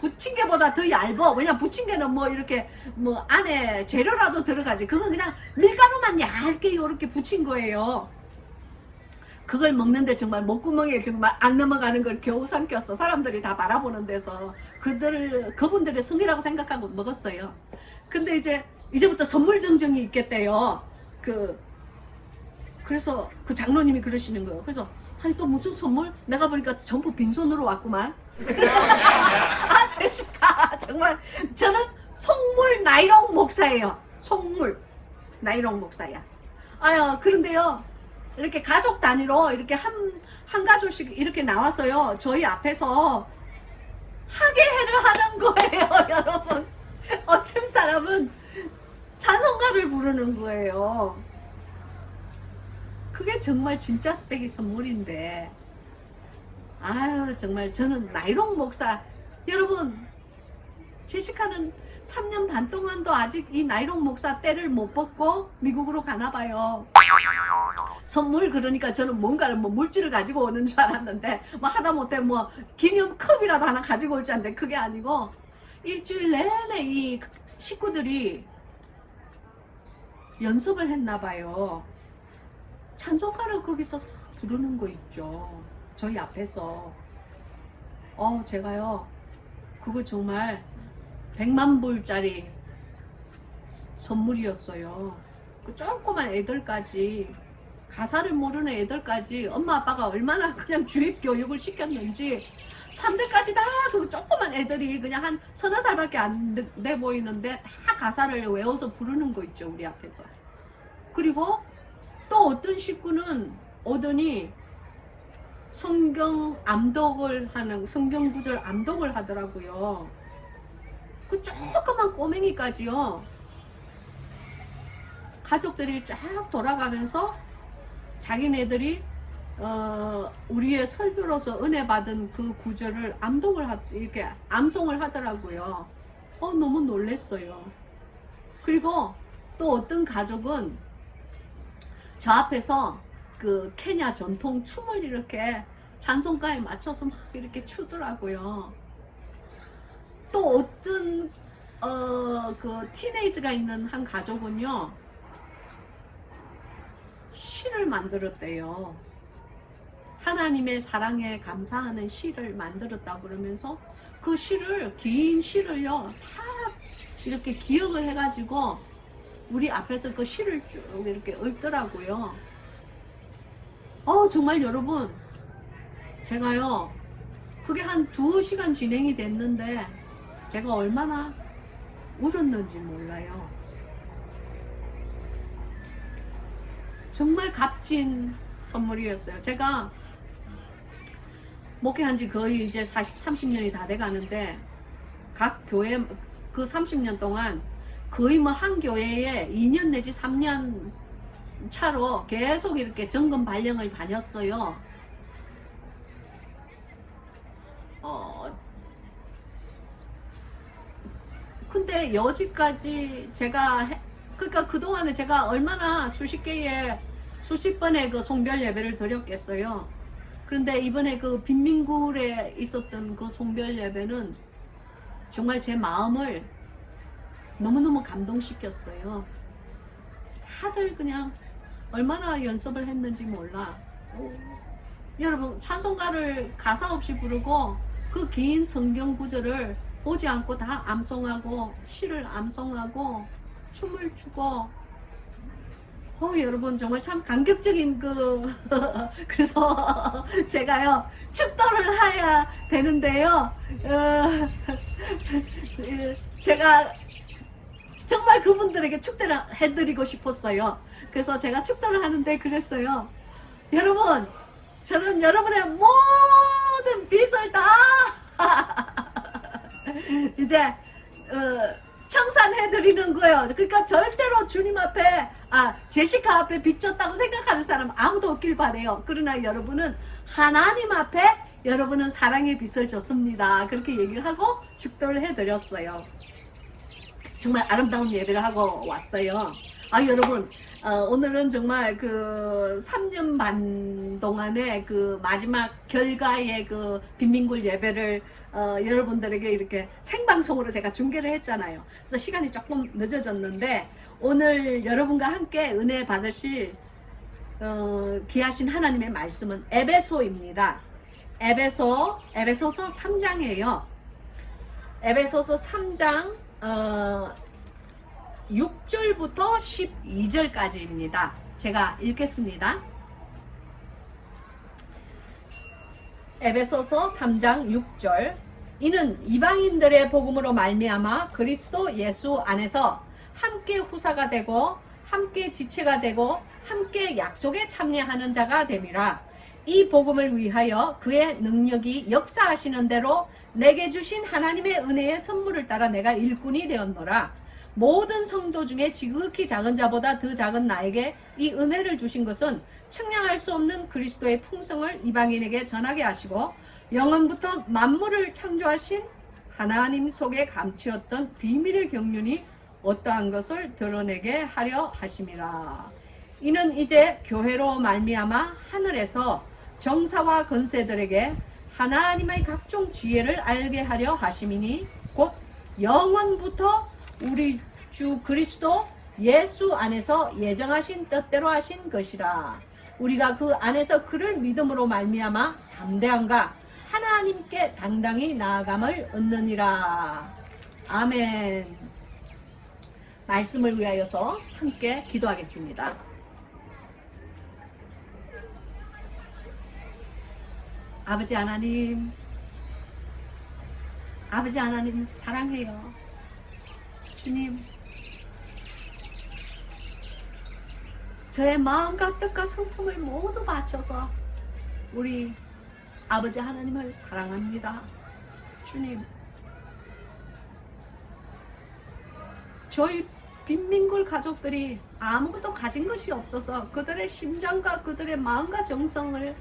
부침개보다 더 얇어. 왜냐 부침개는 이렇게 안에 재료라도 들어가지. 그건 그냥 밀가루만 얇게 이렇게 부친 거예요. 그걸 먹는데 정말 목구멍에 정말 안 넘어가는 걸 겨우 삼켰어. 사람들이 다 바라보는 데서 그분들의 성이라고 생각하고 먹었어요. 근데 이제부터 선물 정정이 있겠대요. 그래서 장로님이 그러시는 거예요. 그래서 아니 또 무슨 선물? 내가 보니까 전부 빈손으로 왔구만. 제시카 정말 저는 속물 나이롱 목사예요. 속물 나이롱 목사야. 그런데요 이렇게 가족 단위로 이렇게 한 가족씩 이렇게 나와서요. 저희 앞에서 하계회를 하는 거예요, 여러분. 어떤 사람은 찬송가를 부르는 거예요. 그게 정말 진짜 스펙이 선물인데, 아유, 정말 저는 나이롱 목사, 여러분, 제시카는 3년 반 동안도 아직 이 나이롱 목사 때를 못 벗고 미국으로 가나 봐요. 선물 그러니까 저는 뭔가를 뭐 물질을 가지고 오는 줄 알았는데 뭐 하다못해 뭐 기념컵이라도 하나 가지고 올 줄 알았는데 그게 아니고 일주일 내내 이 식구들이 연습을 했나 봐요. 찬송가를 거기서 싹 부르는 거 있죠. 저희 앞에서. 제가요 그거 정말 100만 불짜리 선물이었어요. 그 조그만 애들까지, 가사를 모르는 애들까지 엄마 아빠가 얼마나 그냥 주입 교육을 시켰는지 3절까지 다 그 조그만 애들이 그냥 한 서너 살밖에 안 돼 보이는데 다 가사를 외워서 부르는 거 있죠, 우리 앞에서. 그리고 또 어떤 식구는 오더니 성경 암독을 하는, 성경 구절 암독을 하더라고요. 그 조그만 꼬맹이까지요. 가족들이 쫙 돌아가면서 자기네들이 우리의 설교로서 은혜 받은 그 구절을 암독을 이렇게 암송을 하더라고요. 너무 놀랬어요. 그리고 또 어떤 가족은 저 앞에서 그 케냐 전통 춤을 이렇게 찬송가에 맞춰서 막 이렇게 추더라고요. 또 어떤 그 티네이저가 있는 한 가족은요, 시를 만들었대요. 하나님의 사랑에 감사하는 시를 만들었다 그러면서 그 시를, 긴 시를요 다 이렇게 기억을 해가지고 우리 앞에서 그 시를 쭉 이렇게 읽더라고요. 정말 여러분, 제가요 그게 한 2시간 진행이 됐는데 제가 얼마나 울었는지 몰라요. 정말 값진 선물이었어요. 제가 목회한 지 거의 이제 30년이 다 돼 가는데 각 교회 그 30년 동안 거의 뭐 한 교회에 2년 내지 3년 차로 계속 이렇게 점검 발령을 다녔어요. 근데 여지까지 제가 그러니까 그동안에 제가 얼마나 수십 번의 그 송별 예배를 드렸겠어요. 그런데 이번에 그 빈민굴에 있었던 그 송별 예배는 정말 제 마음을 너무너무 감동시켰어요. 다들 그냥 얼마나 연습을 했는지 몰라. 여러분, 찬송가를 가사 없이 부르고 그 긴 성경 구절을 보지 않고 다 암송하고 시를 암송하고 춤을 추고, 여러분 정말 참 감격적인 그래서 제가요 축도를 해야 되는데요. 제가 정말 그분들에게 축도를 해드리고 싶었어요. 그래서 제가 축도를 하는데 그랬어요. 여러분, 저는 여러분의 모든 빚을 다 이제 청산해드리는 거예요. 그러니까 절대로 주님 앞에, 제시카 앞에 빚졌다고 생각하는 사람 아무도 없길 바래요. 그러나 여러분은 하나님 앞에 여러분은 사랑의 빚을 졌습니다. 그렇게 얘기를 하고 축도를 해드렸어요. 정말 아름다운 예배를 하고 왔어요. 여러분, 오늘은 정말 그 3년 반 동안의 그 마지막 결과의 그 빈민굴 예배를 여러분들에게 이렇게 생방송으로 제가 중계를 했잖아요. 그래서 시간이 조금 늦어졌는데 오늘 여러분과 함께 은혜 받으실 귀하신 하나님의 말씀은 에베소입니다. 에베소서 3장이에요. 에베소서 3장 6절부터 12절까지입니다. 제가 읽겠습니다. 에베소서 3장 6절. 이는 이방인들의 복음으로 말미암아 그리스도 예수 안에서 함께 후사가 되고 함께 지체가 되고 함께 약속에 참여하는 자가 됨이라. 이 복음을 위하여 그의 능력이 역사하시는 대로 내게 주신 하나님의 은혜의 선물을 따라 내가 일꾼이 되었노라. 모든 성도 중에 지극히 작은 자보다 더 작은 나에게 이 은혜를 주신 것은 측량할 수 없는 그리스도의 풍성을 이방인에게 전하게 하시고 영원부터 만물을 창조하신 하나님 속에 감추었던 비밀의 경륜이 어떠한 것을 드러내게 하려 하심이라. 이는 이제 교회로 말미암아 하늘에서 정사와 권세들에게 하나님의 각종 지혜를 알게 하려 하심이니 곧 영원부터 우리 주 그리스도 예수 안에서 예정하신 뜻대로 하신 것이라. 우리가 그 안에서 그를 믿음으로 말미암아 담대함과 하나님께 당당히 나아감을 얻느니라. 아멘. 말씀을 위하여서 함께 기도하겠습니다. 아버지 하나님, 아버지 하나님 사랑해요. 주님, 저의 마음과 뜻과 성품을 모두 바쳐서 우리 아버지 하나님을 사랑합니다. 주님, 저희 빈민굴 가족들이 아무것도 가진 것이 없어서 그들의 심장과 그들의 마음과 정성을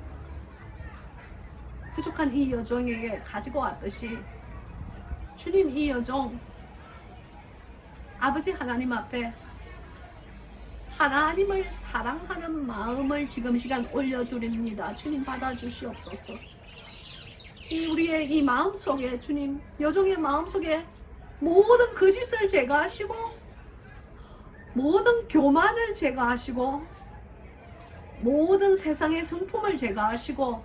부족한 이 여종에게 가지고 왔듯이 주님, 이 여종 아버지 하나님 앞에 하나님을 사랑하는 마음을 지금 시간 올려드립니다. 주님, 받아주시옵소서. 우리의 이 마음속에, 주님, 여종의 마음속에 모든 거짓을 제거하시고 모든 교만을 제거하시고 모든 세상의 성품을 제거하시고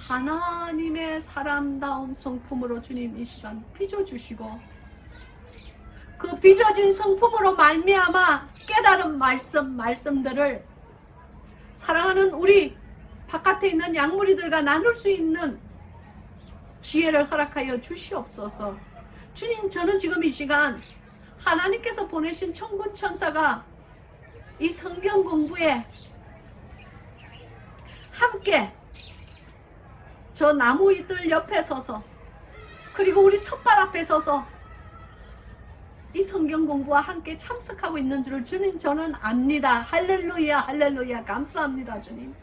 하나님의 사람다운 성품으로 주님 이 시간 빚어주시고 그 빚어진 성품으로 말미암아 깨달은 말씀들을 사랑하는 우리 바깥에 있는 양무리들과 나눌 수 있는 지혜를 허락하여 주시옵소서. 주님, 저는 지금 이 시간 하나님께서 보내신 천군 천사가 이 성경 공부에 함께 저 나무 잎들 옆에 서서 그리고 우리 텃밭 앞에 서서 이 성경 공부와 함께 참석하고 있는 줄을 주님 저는 압니다. 할렐루야, 할렐루야. 감사합니다. 주님.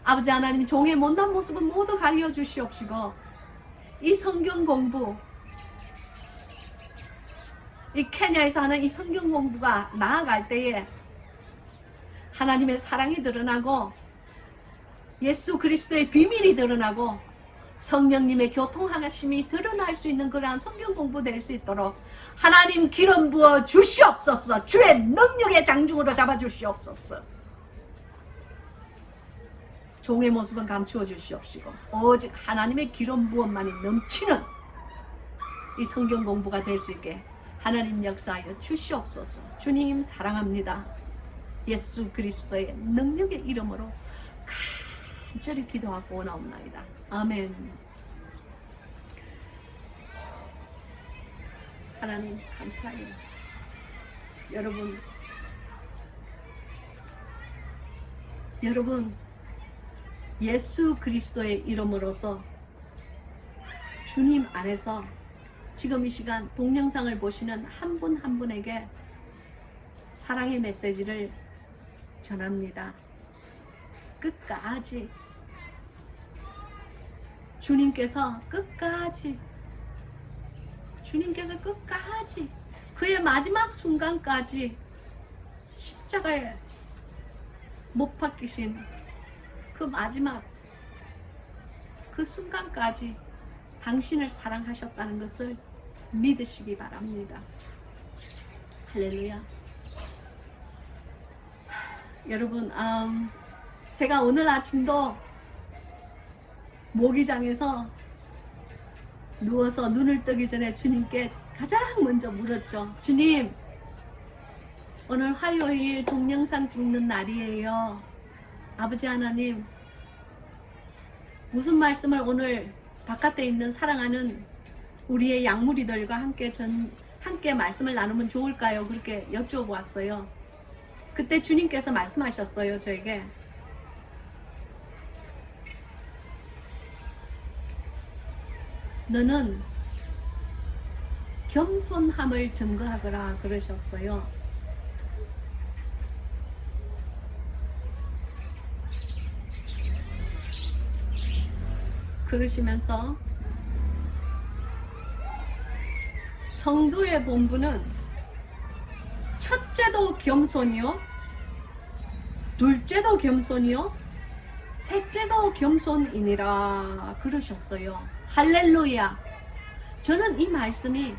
아버지 하나님, 종의 못난 모습은 모두 가려 주시옵시고 이 성경 공부, 이 케냐에서 하는 이 성경 공부가 나아갈 때에 하나님의 사랑이 드러나고 예수 그리스도의 비밀이 드러나고 성령님의 교통하심이 드러날 수 있는 그러한 성경 공부 될 수 있도록 하나님 기름 부어 주시옵소서. 주의 능력의 장중으로 잡아 주시옵소서. 종의 모습은 감추어 주시옵시고 오직 하나님의 기름 부음만이 넘치는 이 성경 공부가 될 수 있게 하나님 역사하여 주시옵소서. 주님 사랑합니다. 예수 그리스도의 능력의 이름으로 간절히 기도하고 원하옵나이다. 아멘. 하나님 감사해요. 여러분 예수 그리스도의 이름으로서 주님 안에서 지금 이 시간 동영상을 보시는 한 분 한 분에게 사랑의 메시지를 전합니다. 끝까지 주님께서 끝까지 그의 마지막 순간까지 십자가에 못 박히신 그 마지막 그 순간까지 당신을 사랑하셨다는 것을 믿으시기 바랍니다. 할렐루야. 여러분, 제가 오늘 아침도 모기장에서 누워서 눈을 뜨기 전에 주님께 가장 먼저 물었죠. 주님, 오늘 화요일 동영상 찍는 날이에요. 아버지 하나님, 무슨 말씀을 오늘 바깥에 있는 사랑하는 우리의 양무리들과 함께 함께 말씀을 나누면 좋을까요? 그렇게 여쭤보았어요. 그때 주님께서 말씀하셨어요, 저에게. 너는 겸손함을 증거하거라 그러셨어요. 그러시면서 성도의 본분은 첫째도 겸손이요, 둘째도 겸손이요, 셋째도 겸손이니라 그러셨어요. 할렐루야. 저는 이 말씀이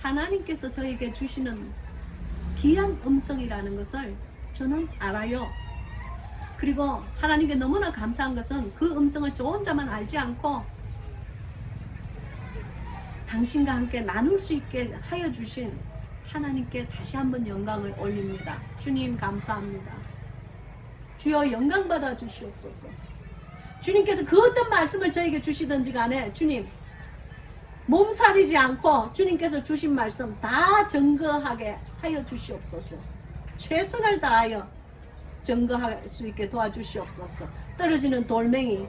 하나님께서 저에게 주시는 귀한 음성이라는 것을 저는 알아요. 그리고 하나님께 너무나 감사한 것은 그 음성을 저 혼자만 알지 않고 당신과 함께 나눌 수 있게 하여 주신 하나님께 다시 한번 영광을 올립니다. 주님 감사합니다. 주여 영광 받아 주시옵소서. 주님께서 그 어떤 말씀을 저에게 주시든지 간에 주님 몸살이지 않고 주님께서 주신 말씀 다 증거하게 하여 주시옵소서. 최선을 다하여 증거할 수 있게 도와주시옵소서. 떨어지는 돌멩이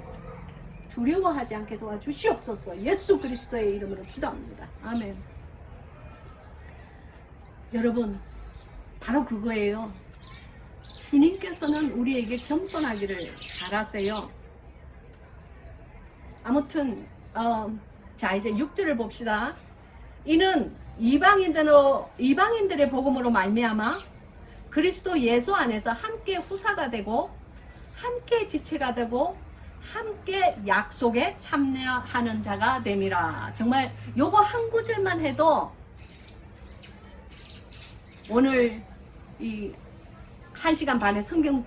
두려워하지 않게 도와주시옵소서. 예수 그리스도의 이름으로 기도합니다. 아멘. 여러분, 바로 그거예요. 주님께서는 우리에게 겸손하기를 바라세요. 아무튼 자 이제 6절을 봅시다. 이는 이방인들의 복음으로 말미암아 그리스도 예수 안에서 함께 후사가 되고 함께 지체가 되고 함께 약속에 참여하는 자가 됨이라. 정말 요거 한 구절만 해도 오늘 이 1시간 반의 성경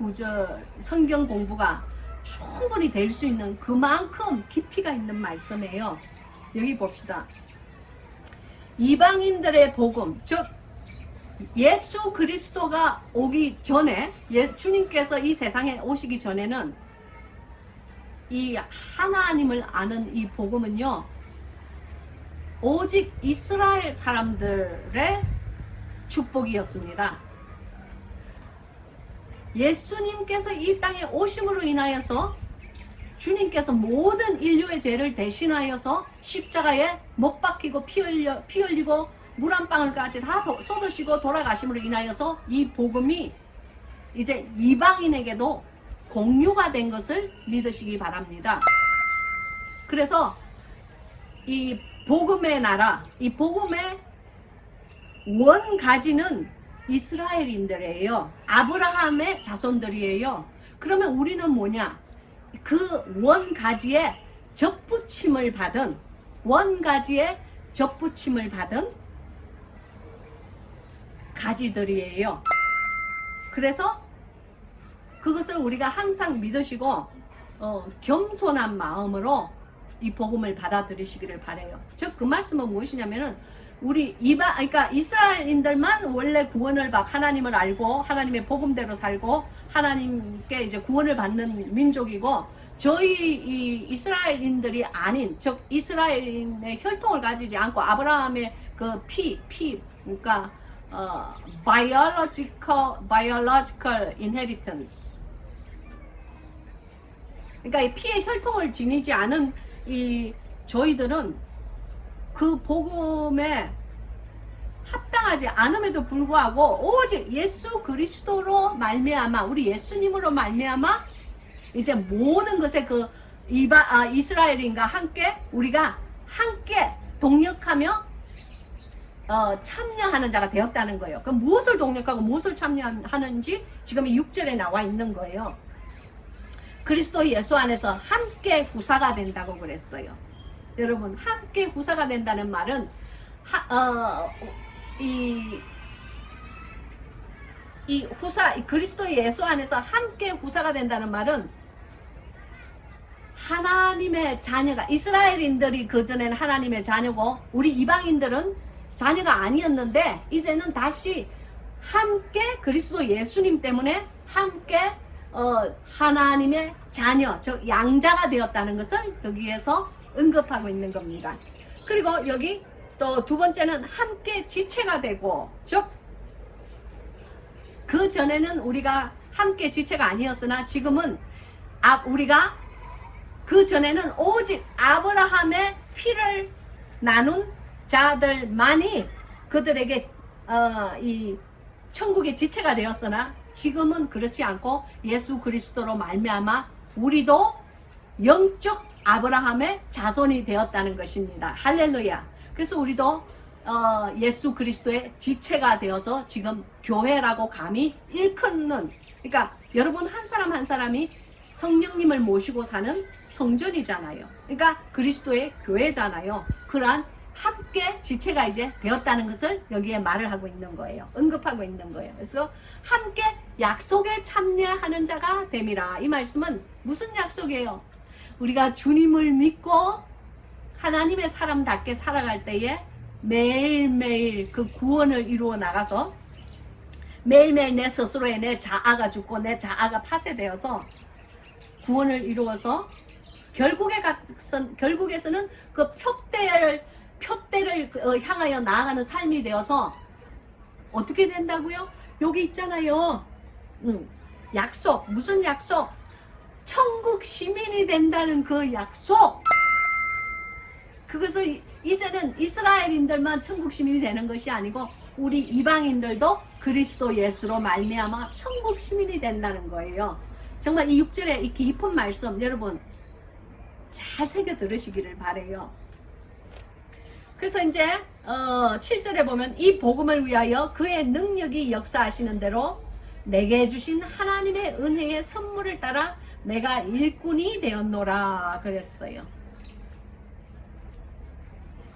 공부가 충분히 될 수 있는 그만큼 깊이가 있는 말씀이에요. 여기 봅시다. 이방인들의 복음, 즉 예수 그리스도가 오기 전에, 주님께서 이 세상에 오시기 전에는 이 하나님을 아는 이 복음은요, 오직 이스라엘 사람들의 축복이었습니다. 예수님께서 이 땅에 오심으로 인하여서 주님께서 모든 인류의 죄를 대신하여서 십자가에 못 박히고 피 흘리고 물 한 방울까지 다 쏟으시고 돌아가심으로 인하여서 이 복음이 이제 이방인에게도 공유가 된 것을 믿으시기 바랍니다. 그래서 이 복음의 나라, 이 복음의 원가지는 이스라엘인들이에요. 아브라함의 자손들이에요. 그러면 우리는 뭐냐? 그 원가지에 접붙임을 받은, 원가지에 접붙임을 받은 가지들이에요. 그래서 그것을 우리가 항상 믿으시고 겸손한 마음으로 이 복음을 받아들이시기를 바라요. 즉 그 말씀은 무엇이냐면은 우리 그러니까 이스라엘인들만 원래 구원을 하나님을 알고 하나님의 복음대로 살고 하나님께 이제 구원을 받는 민족이고, 저희 이 이스라엘인들이 아닌, 즉 이스라엘인의 혈통을 가지지 않고 아브라함의 그 그러니까 biological inheritance, 그러니까 이 피의 혈통을 지니지 않은 이 저희들은 그 복음에 합당하지 않음에도 불구하고 오직 예수 그리스도로 말미암아, 우리 예수님으로 말미암아 이제 모든 것에 그 이스라엘인과 함께 우리가 함께 동력하며 참여하는 자가 되었다는 거예요. 그럼 무엇을 동력하고 무엇을 참여하는지 지금 이 6절에 나와 있는 거예요. 그리스도 예수 안에서 함께 후사가 된다고 그랬어요. 여러분, 함께 후사가 된다는 말은 그리스도 예수 안에서 함께 후사가 된다는 말은 하나님의 자녀가, 이스라엘인들이 그전에는 하나님의 자녀고 우리 이방인들은 자녀가 아니었는데 이제는 다시 함께 그리스도 예수님 때문에 함께 하나님의 자녀, 즉 양자가 되었다는 것을 여기에서 언급하고 있는 겁니다. 그리고 여기 또 두 번째는 함께 지체가 되고, 즉 그 전에는 우리가 함께 지체가 아니었으나 지금은 우리가 그 전에는 오직 아브라함의 피를 나눈 자들만이 그들에게 이 천국의 지체가 되었으나 지금은 그렇지 않고 예수 그리스도로 말미암아 우리도 영적 아브라함의 자손이 되었다는 것입니다. 할렐루야. 그래서 우리도 예수 그리스도의 지체가 되어서 지금 교회라고 감히 일컫는, 그러니까 여러분 한 사람 한 사람이 성령님을 모시고 사는 성전이잖아요. 그러니까 그리스도의 교회잖아요. 그러한 함께 지체가 이제 되었다는 것을 여기에 말을 하고 있는 거예요. 언급하고 있는 거예요. 그래서 함께 약속에 참여하는 자가 됨이라. 이 말씀은 무슨 약속이에요? 우리가 주님을 믿고 하나님의 사람답게 살아갈 때에 매일매일 그 구원을 이루어 나가서 매일매일 내 스스로의 내 자아가 죽고 내 자아가 파쇄되어서 구원을 이루어서 결국에서는 그 표대를 향하여 나아가는 삶이 되어서 어떻게 된다고요? 여기 있잖아요. 약속. 무슨 약속? 천국 시민이 된다는 그 약속. 그것을 이제는 이스라엘인들만 천국 시민이 되는 것이 아니고 우리 이방인들도 그리스도 예수로 말미암아 천국 시민이 된다는 거예요. 정말 이 6절의 이 깊은 말씀 여러분 잘 새겨 들으시기를 바라요. 그래서 이제 7절에 보면 이 복음을 위하여 그의 능력이 역사하시는 대로 내게 주신 하나님의 은혜의 선물을 따라 내가 일꾼이 되었노라 그랬어요.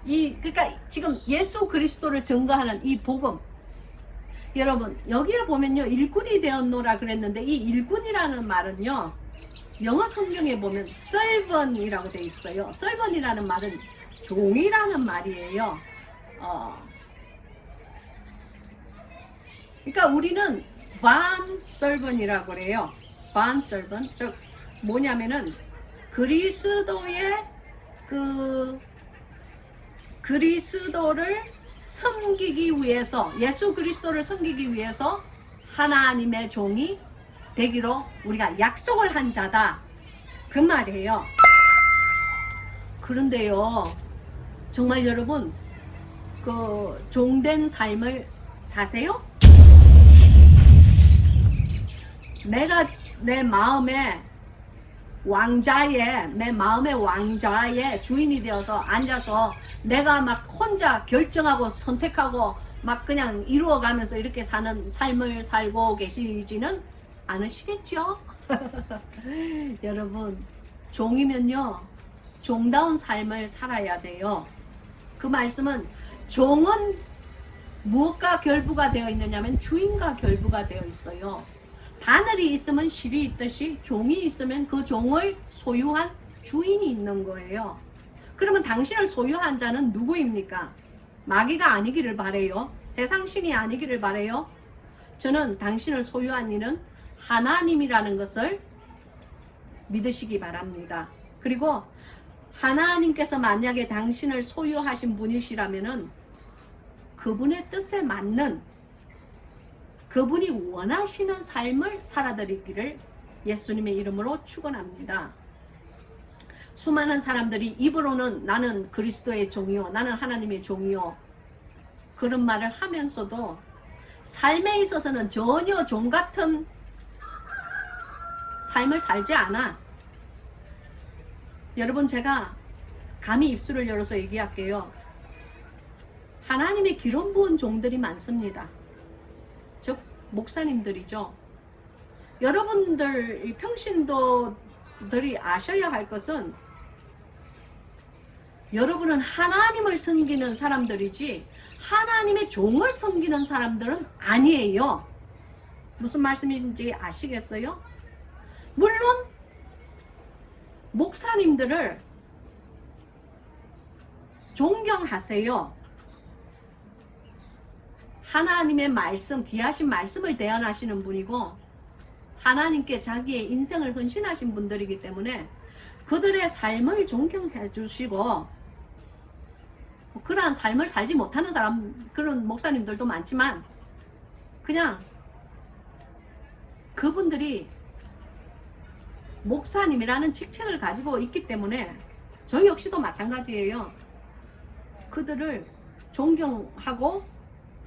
그러니까 지금 예수 그리스도를 증거하는 이 복음, 여러분 여기에 보면요 일꾼이 되었노라 그랬는데 이 일꾼이라는 말은요 영어 성경에 보면 servant이라고 되어 있어요. servant이라는 말은 종이라는 말이에요. 그러니까 우리는 bond servant이라고 그래요. bond servant, 즉 뭐냐면은 그리스도를 섬기기 위해서, 예수 그리스도를 섬기기 위해서 하나님의 종이 되기로 우리가 약속을 한 자다 그 말이에요. 그런데요 정말 여러분 그 종된 삶을 사세요? 내가 내 마음의 왕자의 주인이 되어서 앉아서 내가 막 혼자 결정하고 선택하고 막 그냥 이루어가면서 이렇게 사는 삶을 살고 계시지는 않으시겠죠? 여러분 종이면요 종다운 삶을 살아야 돼요. 그 말씀은 종은 무엇과 결부가 되어 있느냐면 주인과 결부가 되어 있어요. 바늘이 있으면 실이 있듯이 종이 있으면 그 종을 소유한 주인이 있는 거예요. 그러면 당신을 소유한 자는 누구입니까? 마귀가 아니기를 바래요. 세상 신이 아니기를 바래요. 저는 당신을 소유한 이는 하나님이라는 것을 믿으시기 바랍니다. 그리고 하나님께서 만약에 당신을 소유하신 분이시라면은 그분의 뜻에 맞는 그분이 원하시는 삶을 살아드리기를 예수님의 이름으로 축원합니다. 수많은 사람들이 입으로는 나는 그리스도의 종이요, 나는 하나님의 종이요 그런 말을 하면서도 삶에 있어서는 전혀 종 같은 삶을 살지 않아. 여러분 제가 감히 입술을 열어서 얘기할게요. 하나님의 기름 부은 종들이 많습니다. 즉 목사님들이죠. 여러분들 평신도들이 아셔야 할 것은 여러분은 하나님을 섬기는 사람들이지 하나님의 종을 섬기는 사람들은 아니에요. 무슨 말씀인지 아시겠어요? 물론 목사님들을 존경하세요. 하나님의 말씀, 귀하신 말씀을 대언하시는 분이고 하나님께 자기의 인생을 헌신하신 분들이기 때문에 그들의 삶을 존경해 주시고 그러한 삶을 살지 못하는 사람, 그런 목사님들도 많지만 그냥 그분들이 목사님이라는 직책을 가지고 있기 때문에 저 역시도 마찬가지예요. 그들을 존경하고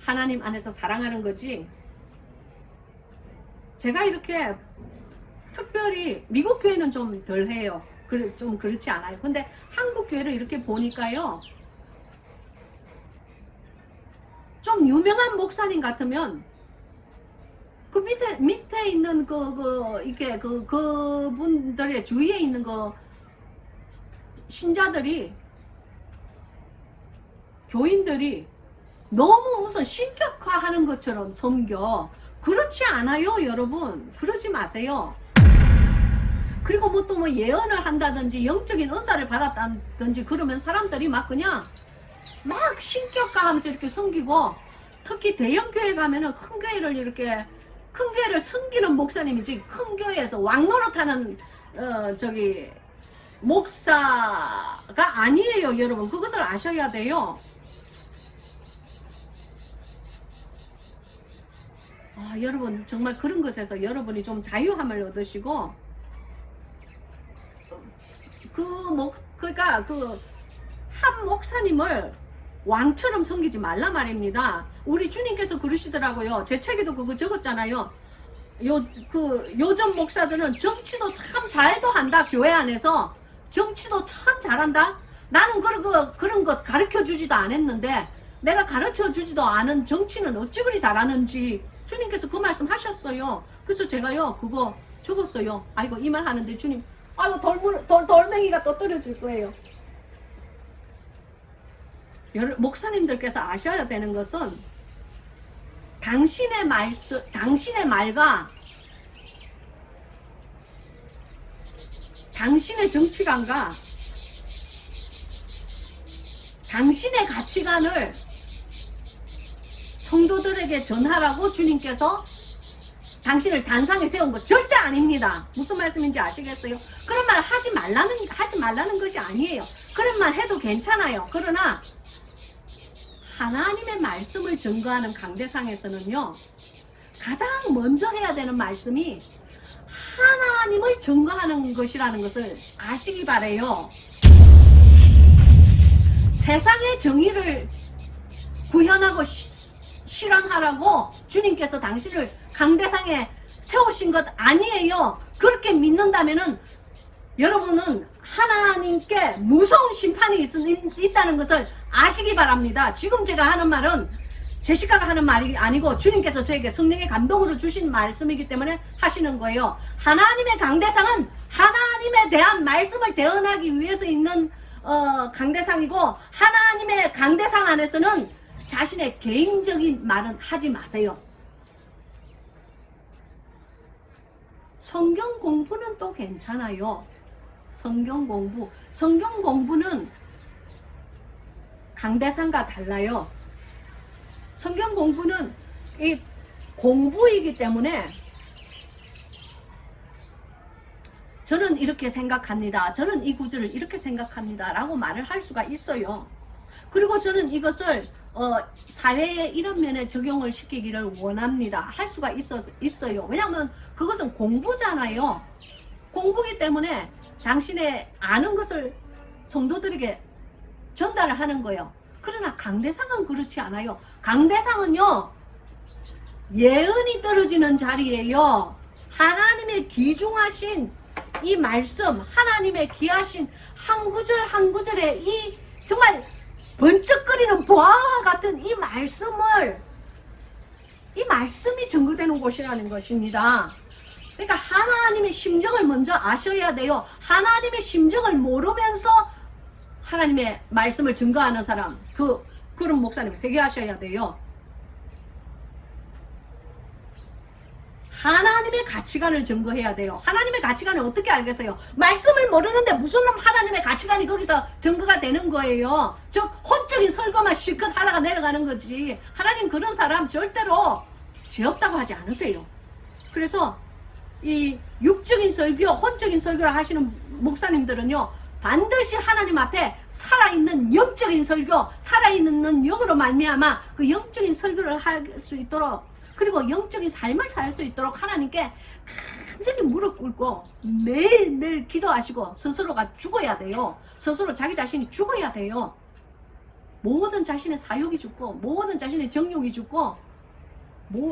하나님 안에서 사랑하는 거지. 제가 이렇게 특별히 미국 교회는 좀 덜해요. 좀 그렇지 않아요. 근데 한국 교회를 이렇게 보니까요, 좀 유명한 목사님 같으면 그 밑에 있는 이렇게 그분들의 주위에 있는 신자들이, 교인들이 너무 무슨 신격화하는 것처럼 섬겨. 그렇지 않아요, 여러분. 그러지 마세요. 그리고 뭐 또 뭐 예언을 한다든지 영적인 은사를 받았다든지 그러면 사람들이 막 그냥 막 신격화하면서 이렇게 섬기고, 특히 대형 교회 가면은 큰 교회를 이렇게 큰 교회를 섬기는 목사님이지 큰 교회에서 왕노릇하는 목사가 아니에요, 여러분. 그것을 아셔야 돼요. 여러분 정말 그런 것에서 여러분이 좀 자유함을 얻으시고, 그러니까 한 목사님을 왕처럼 섬기지 말라 말입니다. 우리 주님께서 그러시더라고요. 제 책에도 그거 적었잖아요. 요즘 목사들은 정치도 참 잘도 한다. 교회 안에서 정치도 참 잘한다. 나는 그런 것 가르쳐 주지도 않았는데, 내가 가르쳐 주지도 않은 정치는 어찌 그리 잘하는지 주님께서 그 말씀 하셨어요. 그래서 제가요 그거 적었어요. 아이고 이 말 하는데 주님, 아이고 돌멩이가 또 떨어질 거예요. 목사님들께서 아셔야 되는 것은 당신의 말과 당신의 정치관과 당신의 가치관을 성도들에게 전하라고 주님께서 당신을 단상에 세운 것 절대 아닙니다. 무슨 말씀인지 아시겠어요? 그런 말 하지 말라는 것이 아니에요. 그런 말 해도 괜찮아요. 그러나 하나님의 말씀을 증거하는 강대상에서는요, 가장 먼저 해야 되는 말씀이 하나님을 증거하는 것이라는 것을 아시기 바래요. 세상의 정의를 구현하고 실현하라고 주님께서 당신을 강대상에 세우신 것 아니에요. 그렇게 믿는다면은 여러분은 하나님께 무서운 심판이 있다는 것을 아시기 바랍니다. 지금 제가 하는 말은 제시카가 하는 말이 아니고 주님께서 저에게 성령의 감동으로 주신 말씀이기 때문에 하시는 거예요. 하나님의 강대상은 하나님에 대한 말씀을 대언하기 위해서 있는 강대상이고, 하나님의 강대상 안에서는 자신의 개인적인 말은 하지 마세요. 성경 공부는 또 괜찮아요. 성경 공부는 강대상과 달라요. 성경 공부는 이 공부이기 때문에 저는 이렇게 생각합니다. 저는 이 구절을 이렇게 생각합니다. 라고 말을 할 수가 있어요. 그리고 저는 이것을 사회에 이런 면에 적용을 시키기를 원합니다. 할 수가 있어요. 왜냐하면 그것은 공부잖아요. 공부기 때문에 당신의 아는 것을 성도들에게 전달을 하는 거예요. 그러나 강대상은 그렇지 않아요. 강대상은요, 예언이 떨어지는 자리예요. 하나님의 귀중하신 이 말씀, 하나님의 귀하신 한 구절 한 구절에 이 정말 번쩍거리는 보화와 같은 이 말씀이 증거되는 곳이라는 것입니다. 그러니까 하나님의 심정을 먼저 아셔야 돼요. 하나님의 심정을 모르면서 하나님의 말씀을 증거하는 사람, 그런 목사님을 회개하셔야 돼요. 하나님의 가치관을 증거해야 돼요. 하나님의 가치관을 어떻게 알겠어요? 말씀을 모르는데 무슨 놈 하나님의 가치관이 거기서 증거가 되는 거예요. 즉 혼적인 설교만 실컷 하다가 내려가는 거지. 하나님 그런 사람 절대로 죄 없다고 하지 않으세요. 그래서 이 육적인 설교, 혼적인 설교를 하시는 목사님들은요, 반드시 하나님 앞에 살아있는 영적인 설교, 살아있는 영으로 말미암아 그 영적인 설교를 할 수 있도록, 그리고 영적인 삶을 살 수 있도록 하나님께 간절히 무릎 꿇고 매일매일 기도하시고 스스로가 죽어야 돼요. 스스로 자기 자신이 죽어야 돼요. 모든 자신의 사욕이 죽고 모든 자신의 정욕이 죽고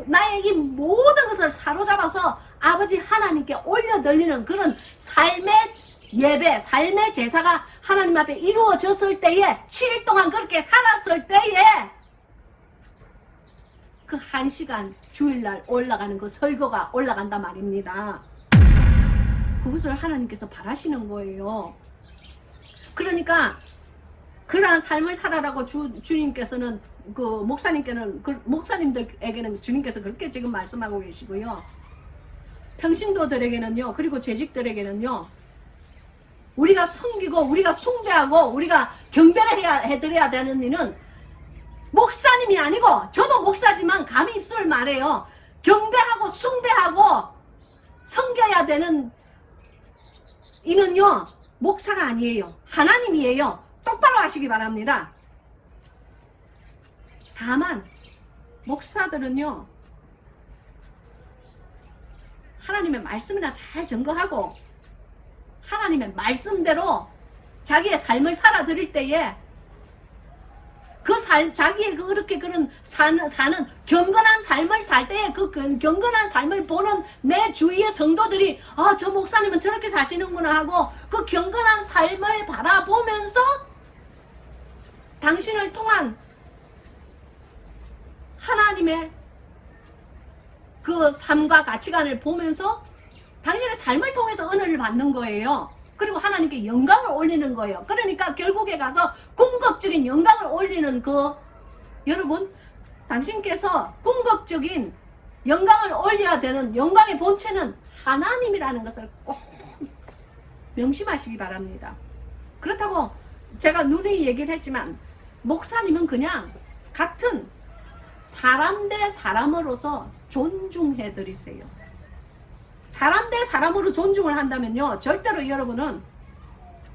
나의 이 모든 것을 사로잡아서 아버지 하나님께 올려드리는 그런 삶의 예배, 삶의 제사가 하나님 앞에 이루어졌을 때에 7일 동안 그렇게 살았을 때에 그 1시간 주일날 올라가는 그 설교가 올라간단 말입니다. 그것을 하나님께서 바라시는 거예요. 그러니까 그러한 삶을 살아라고 주님께서는 그 목사님들에게는 주님께서 그렇게 지금 말씀하고 계시고요. 평신도들에게는요, 그리고 재직들에게는요, 우리가 섬기고 우리가 숭배하고 우리가 경배를 해드려야 되는 이는 목사님이 아니고, 저도 목사지만 감히 입술을 말해요. 경배하고 숭배하고 섬겨야 되는 이는요, 목사가 아니에요. 하나님이에요. 똑바로 하시기 바랍니다. 다만 목사들은요, 하나님의 말씀이나 잘 증거하고 하나님의 말씀대로 자기의 삶을 살아드릴 때에 그 삶, 자기의 그렇게 그런 사는 경건한 삶을 살 때에 그 경건한 삶을 보는 내 주위의 성도들이, 아, 저 목사님은 저렇게 사시는구나 하고 그 경건한 삶을 바라보면서 당신을 통한 하나님의 그 삶과 가치관을 보면서 당신의 삶을 통해서 은혜를 받는 거예요. 그리고 하나님께 영광을 올리는 거예요. 그러니까 결국에 가서 궁극적인 영광을 올리는 여러분, 당신께서 궁극적인 영광을 올려야 되는 영광의 본체는 하나님이라는 것을 꼭 명심하시기 바랍니다. 그렇다고 제가 누누이 얘기를 했지만 목사님은 그냥 같은 사람 대 사람으로서 존중해 드리세요. 사람 대 사람으로 존중을 한다면요, 절대로 여러분은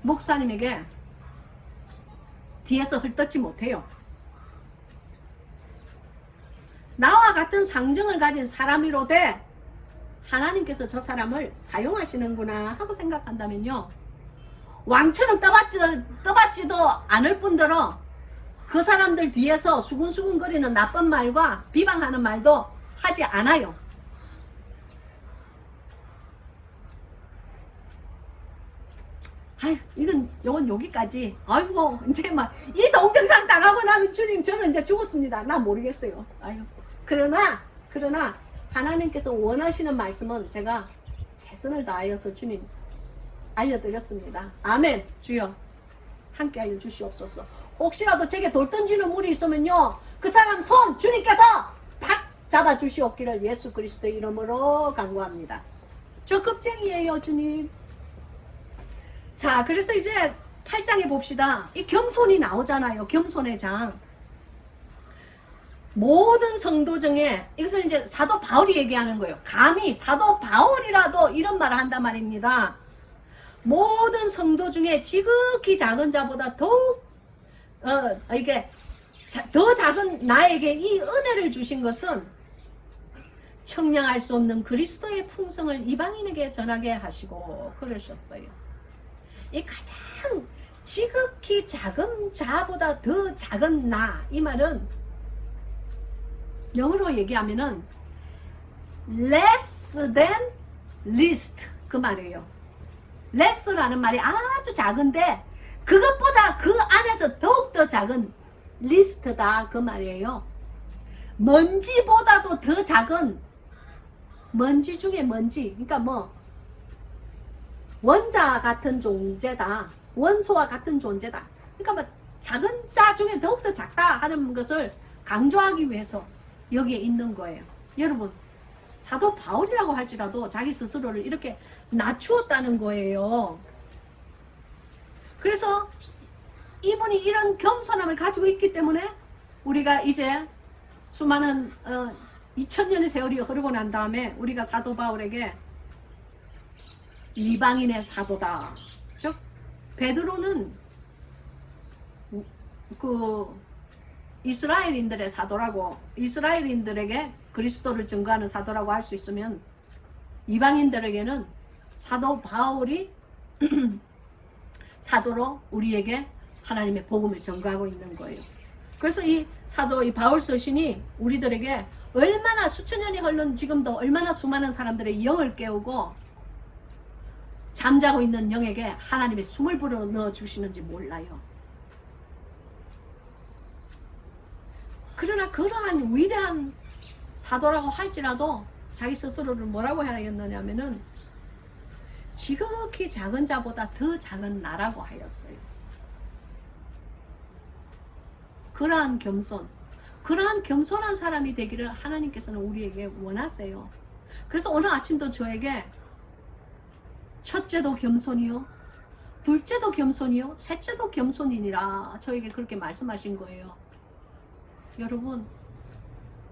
목사님에게 뒤에서 헐뜯지 못해요. 나와 같은 상징을 가진 사람이로되 하나님께서 저 사람을 사용하시는구나 하고 생각한다면요, 왕처럼 떠받지도 않을 뿐더러 그 사람들 뒤에서 수근수근거리는 나쁜 말과 비방하는 말도 하지 않아요. 아유, 요건 여기까지. 아이고, 이제 막, 이 동정상 당하고 나면 주님, 저는 이제 죽었습니다. 나 모르겠어요. 아유. 그러나, 하나님께서 원하시는 말씀은 제가 최선을 다하여서 주님 알려드렸습니다. 아멘. 주여, 함께 알려주시옵소서. 혹시라도 제게 돌 던지는 물이 있으면요, 그 사람 손 주님께서 팍 잡아주시옵기를 예수 그리스도의 이름으로 간구합니다. 저 겁쟁이에요, 주님. 자, 그래서 이제 8장에 봅시다. 이 겸손이 나오잖아요. 겸손의 장. 모든 성도 중에, 이것은 이제 사도 바울이 얘기하는 거예요. 감히 사도 바울이라도 이런 말을 한단 말입니다. 모든 성도 중에 지극히 작은 자보다 더욱 더 작은 나에게 이 은혜를 주신 것은 청량할 수 없는 그리스도의 풍성을 이방인에게 전하게 하시고 그러셨어요. 이 가장 지극히 작은 자보다 더 작은 나, 이 말은 영어로 얘기하면은 less than least, 그 말이에요. less라는 말이 아주 작은데 그것보다 그 안에서 더욱더 작은 least다, 그 말이에요. 먼지보다도 더 작은, 먼지 중에 먼지, 그러니까 뭐 원자 같은 존재다, 원소와 같은 존재다. 그러니까 뭐 작은 자 중에 더욱더 작다 하는 것을 강조하기 위해서 여기에 있는 거예요. 여러분, 사도 바울이라고 할지라도 자기 스스로를 이렇게 낮추었다는 거예요. 그래서 이분이 이런 겸손함을 가지고 있기 때문에 우리가 이제 수많은 2000년의 세월이 흐르고 난 다음에 우리가 사도 바울에게 이방인의 사도다, 즉 베드로는 그 이스라엘인들의 사도라고, 이스라엘인들에게 그리스도를 증거하는 사도라고 할 수 있으면, 이방인들에게는 사도 바울이 사도로 우리에게 하나님의 복음을 전가하고 있는 거예요. 그래서 이 사도, 이 바울 서신이 우리들에게 얼마나 수천 년이 흘른 지금도 얼마나 수많은 사람들의 영을 깨우고 잠자고 있는 영에게 하나님의 숨을 불어넣어 주시는지 몰라요. 그러나 그러한 위대한 사도라고 할지라도 자기 스스로를 뭐라고 하였느냐면은 지극히 작은 자보다 더 작은 나라고 하였어요. 그러한 겸손, 그러한 겸손한 사람이 되기를 하나님께서는 우리에게 원하세요. 그래서 오늘 아침도 저에게 첫째도 겸손이요, 둘째도 겸손이요, 셋째도 겸손이니라 저에게 그렇게 말씀하신 거예요. 여러분,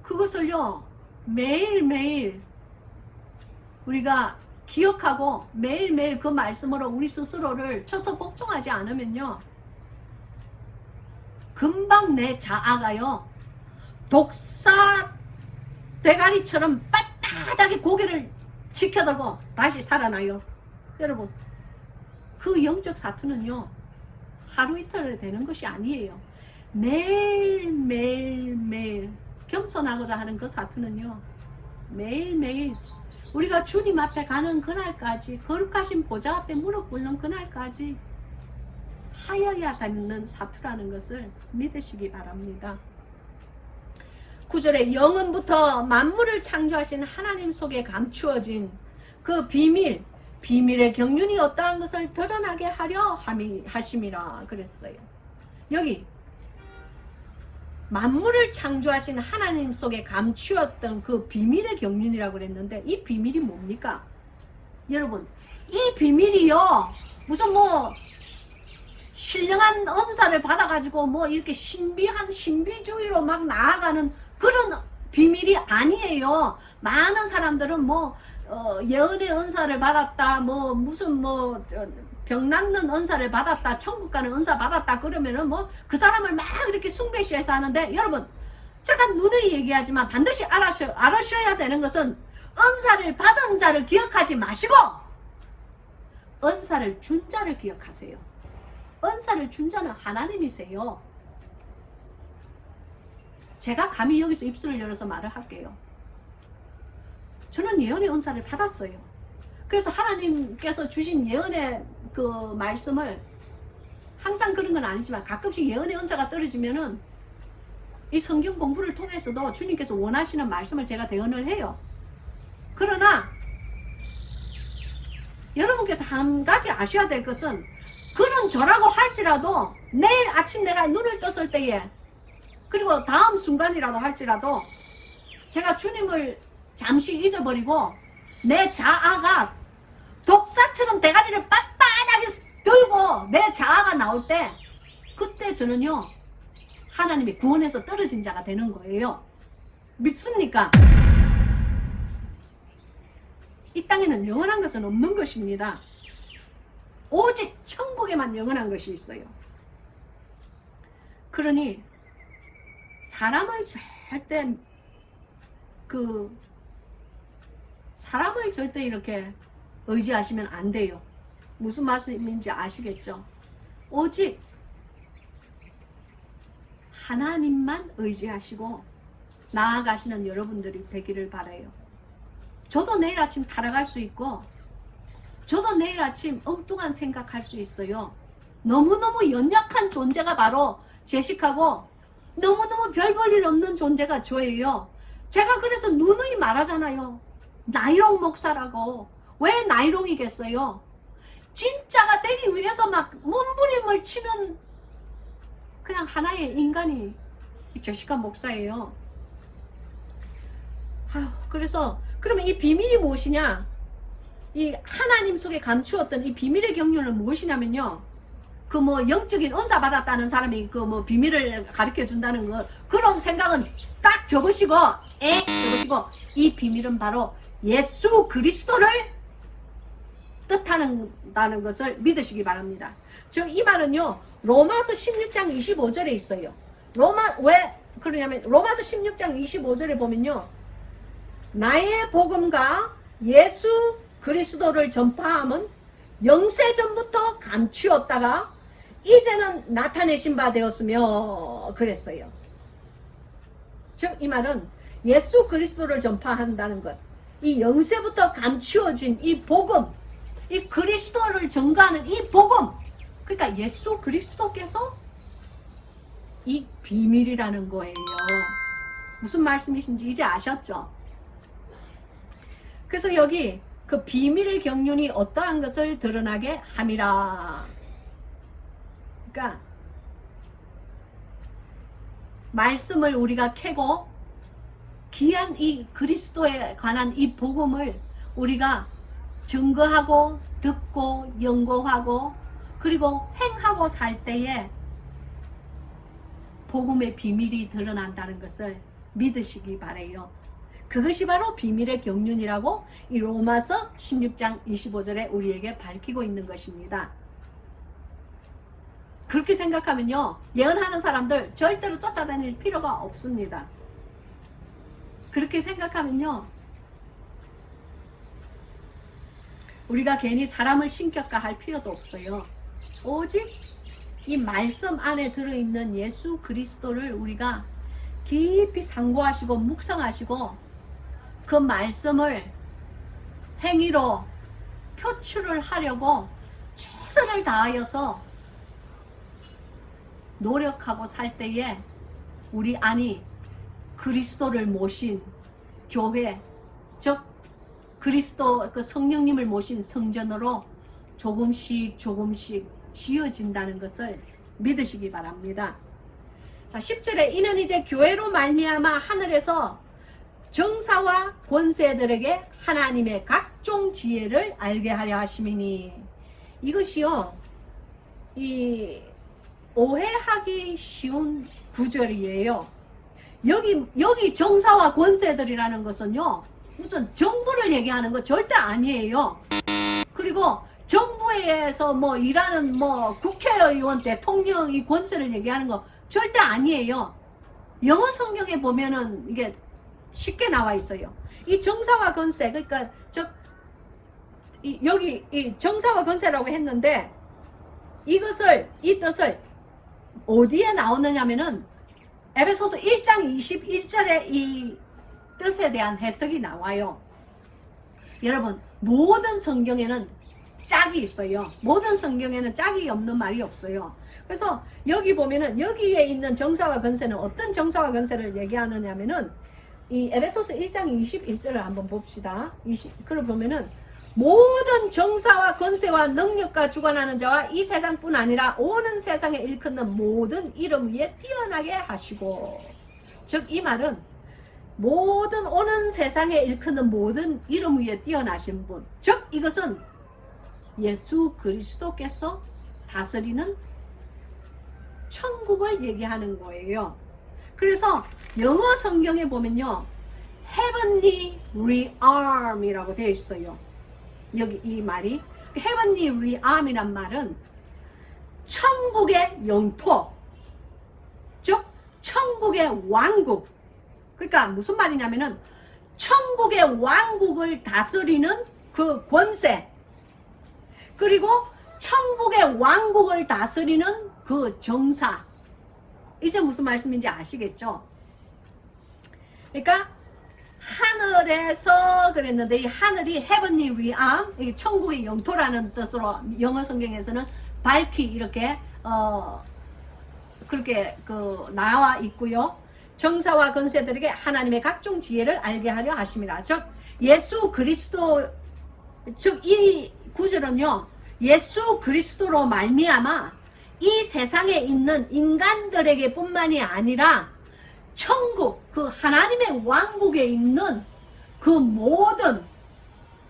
그것을요 매일매일 우리가 기억하고 매일매일 그 말씀으로 우리 스스로를 쳐서 복종하지 않으면요, 금방 내 자아가요 독사 대가리처럼 빳빳하게 고개를 지켜들고 다시 살아나요. 여러분, 그 영적 사투는요 하루 이틀에 되는 것이 아니에요. 매일매일 겸손하고자 하는 그 사투는요 매일매일 우리가 주님 앞에 가는 그날까지, 거룩하신 보좌 앞에 무릎 꿇는 그날까지 하여야 되는 사투라는 것을 믿으시기 바랍니다. 9절에 영원부터 만물을 창조하신 하나님 속에 감추어진 그 비밀의 경륜이 어떠한 것을 드러나게 하려 하심이라 그랬어요. 여기 만물을 창조하신 하나님 속에 감추었던 그 비밀의 경륜이라고 그랬는데, 이 비밀이 뭡니까? 여러분, 이 비밀이요 무슨 뭐 신령한 은사를 받아가지고 뭐 이렇게 신비한 신비주의로 막 나아가는 그런 비밀이 아니에요. 많은 사람들은 뭐 예언의 은사를 받았다, 뭐 무슨 뭐 병 낫는 은사를 받았다, 천국 가는 은사 받았다 그러면은 뭐 그 사람을 막 이렇게 숭배시해서 하는데, 여러분 제가 누누이 얘기하지만 반드시 알으셔야 되는 것은 은사를 받은 자를 기억하지 마시고 은사를 준 자를 기억하세요. 은사를 준 자는 하나님이세요. 제가 감히 여기서 입술을 열어서 말을 할게요. 저는 예언의 은사를 받았어요. 그래서 하나님께서 주신 예언의 그 말씀을 항상 그런 건 아니지만 가끔씩 예언의 은사가 떨어지면은 이 성경 공부를 통해서도 주님께서 원하시는 말씀을 제가 대언을 해요. 그러나 여러분께서 한 가지 아셔야 될 것은, 그런 저라고 할지라도 내일 아침 내가 눈을 떴을 때에, 그리고 다음 순간이라도 할지라도 제가 주님을 잠시 잊어버리고 내 자아가 독사처럼 대가리를 빳빳하게 들고 내 자아가 나올 때, 그때 저는요 하나님이 구원에서 떨어진 자가 되는 거예요. 믿습니까? 이 땅에는 영원한 것은 없는 것입니다. 오직 천국에만 영원한 것이 있어요. 그러니 사람을 절대 이렇게 의지하시면 안 돼요. 무슨 말씀인지 아시겠죠? 오직 하나님만 의지하시고 나아가시는 여러분들이 되기를 바라요. 저도 내일 아침 타락할 수 있고, 저도 내일 아침 엉뚱한 생각할 수 있어요. 너무너무 연약한 존재가 바로 제식하고 너무너무 별 볼 일 없는 존재가 저예요. 제가 그래서 누누이 말하잖아요. 나이롱 목사라고. 왜 나이롱이겠어요? 진짜가 되기 위해서 막 몸부림을 치는 그냥 하나의 인간이 제식한 목사예요. 그래서 그러면 이 비밀이 무엇이냐? 이 하나님 속에 감추었던 이 비밀의 경륜은 무엇이냐면요, 그 뭐 영적인 은사 받았다는 사람이 그 뭐 비밀을 가르쳐 준다는 거, 그런 생각은 딱 접으시고 이 비밀은 바로 예수 그리스도를 뜻한다는 것을 믿으시기 바랍니다. 즉 이 말은요 로마서 16장 25절에 있어요. 왜 그러냐면 로마서 16장 25절에 보면요 나의 복음과 예수 그리스도를 전파함은 영세전부터 감추었다가 이제는 나타내신 바 되었으며 그랬어요. 즉 이 말은 예수 그리스도를 전파한다는 것, 이 영세부터 감추어진 이 복음, 이 그리스도를 전가하는 이 복음, 그러니까 예수 그리스도께서 이 비밀이라는 거예요. 무슨 말씀이신지 이제 아셨죠? 그래서 여기 그 비밀의 경륜이 어떠한 것을 드러나게 함이라. 그러니까 말씀을 우리가 캐고 귀한 이 그리스도에 관한 이 복음을 우리가 증거하고 듣고 연구하고 그리고 행하고 살 때에 복음의 비밀이 드러난다는 것을 믿으시기 바라요. 그것이 바로 비밀의 경륜이라고 이 로마서 16장 25절에 우리에게 밝히고 있는 것입니다. 그렇게 생각하면요 예언하는 사람들 절대로 쫓아다닐 필요가 없습니다. 그렇게 생각하면요 우리가 괜히 사람을 신격화할 필요도 없어요. 오직 이 말씀 안에 들어있는 예수 그리스도를 우리가 깊이 상고하시고 묵상하시고 그 말씀을 행위로 표출을 하려고 최선을 다하여서 노력하고 살 때에 우리 안이 그리스도를 모신 교회, 즉 그리스도 그 성령님을 모신 성전으로 조금씩 지어진다는 것을 믿으시기 바랍니다. 자, 10절에 이는 이제 교회로 말미암아 하늘에서 정사와 권세들에게 하나님의 각종 지혜를 알게 하려 하심이니, 이것이요 이 오해하기 쉬운 구절이에요. 여기 정사와 권세들이라는 것은요 무슨 정부를 얘기하는 거 절대 아니에요. 그리고 정부에서 뭐 일하는 뭐 국회의원, 대통령 이 권세를 얘기하는 거 절대 아니에요. 영어 성경에 보면은 이게 쉽게 나와 있어요. 이 정사와 권세, 그러니까 여기 이 정사와 권세라고 했는데 이 뜻을 어디에 나오느냐면은 에베소서 1장 21절에 이 뜻에 대한 해석이 나와요. 여러분 모든 성경에는 짝이 있어요. 모든 성경에는 짝이 없는 말이 없어요. 그래서 여기 보면은 여기에 있는 정사와 권세는 어떤 정사와 권세를 얘기하느냐면은 이 에베소서 1장 21절을 한번 봅시다. 그걸 보면은 모든 정사와 권세와 능력과 주관하는 자와 이 세상뿐 아니라 오는 세상에 일컫는 모든 이름 위에 뛰어나게 하시고, 즉 이 말은 모든 오는 세상에 일컫는 모든 이름 위에 뛰어나신 분, 즉 이것은 예수 그리스도께서 다스리는 천국을 얘기하는 거예요. 그래서 영어 성경에 보면요 Heavenly Realm이라고 되어 있어요. 여기 이 말이 Heavenly Realm이란 말은 천국의 영토, 즉 천국의 왕국. 그러니까 무슨 말이냐면은 천국의 왕국을 다스리는 그 권세, 그리고 천국의 왕국을 다스리는 그 정사. 이제 무슨 말씀인지 아시겠죠? 그러니까 하늘에서 그랬는데 이 하늘이 Heavenly Realm, 이 천국의 영토라는 뜻으로 영어 성경에서는 밝히 이렇게 그렇게 나와 있고요. 정사와 권세들에게 하나님의 각종 지혜를 알게 하려 하심이라. 즉 예수 그리스도, 즉 이 구절은요 예수 그리스도로 말미암아 이 세상에 있는 인간들에게 뿐만이 아니라 천국, 그 하나님의 왕국에 있는 그 모든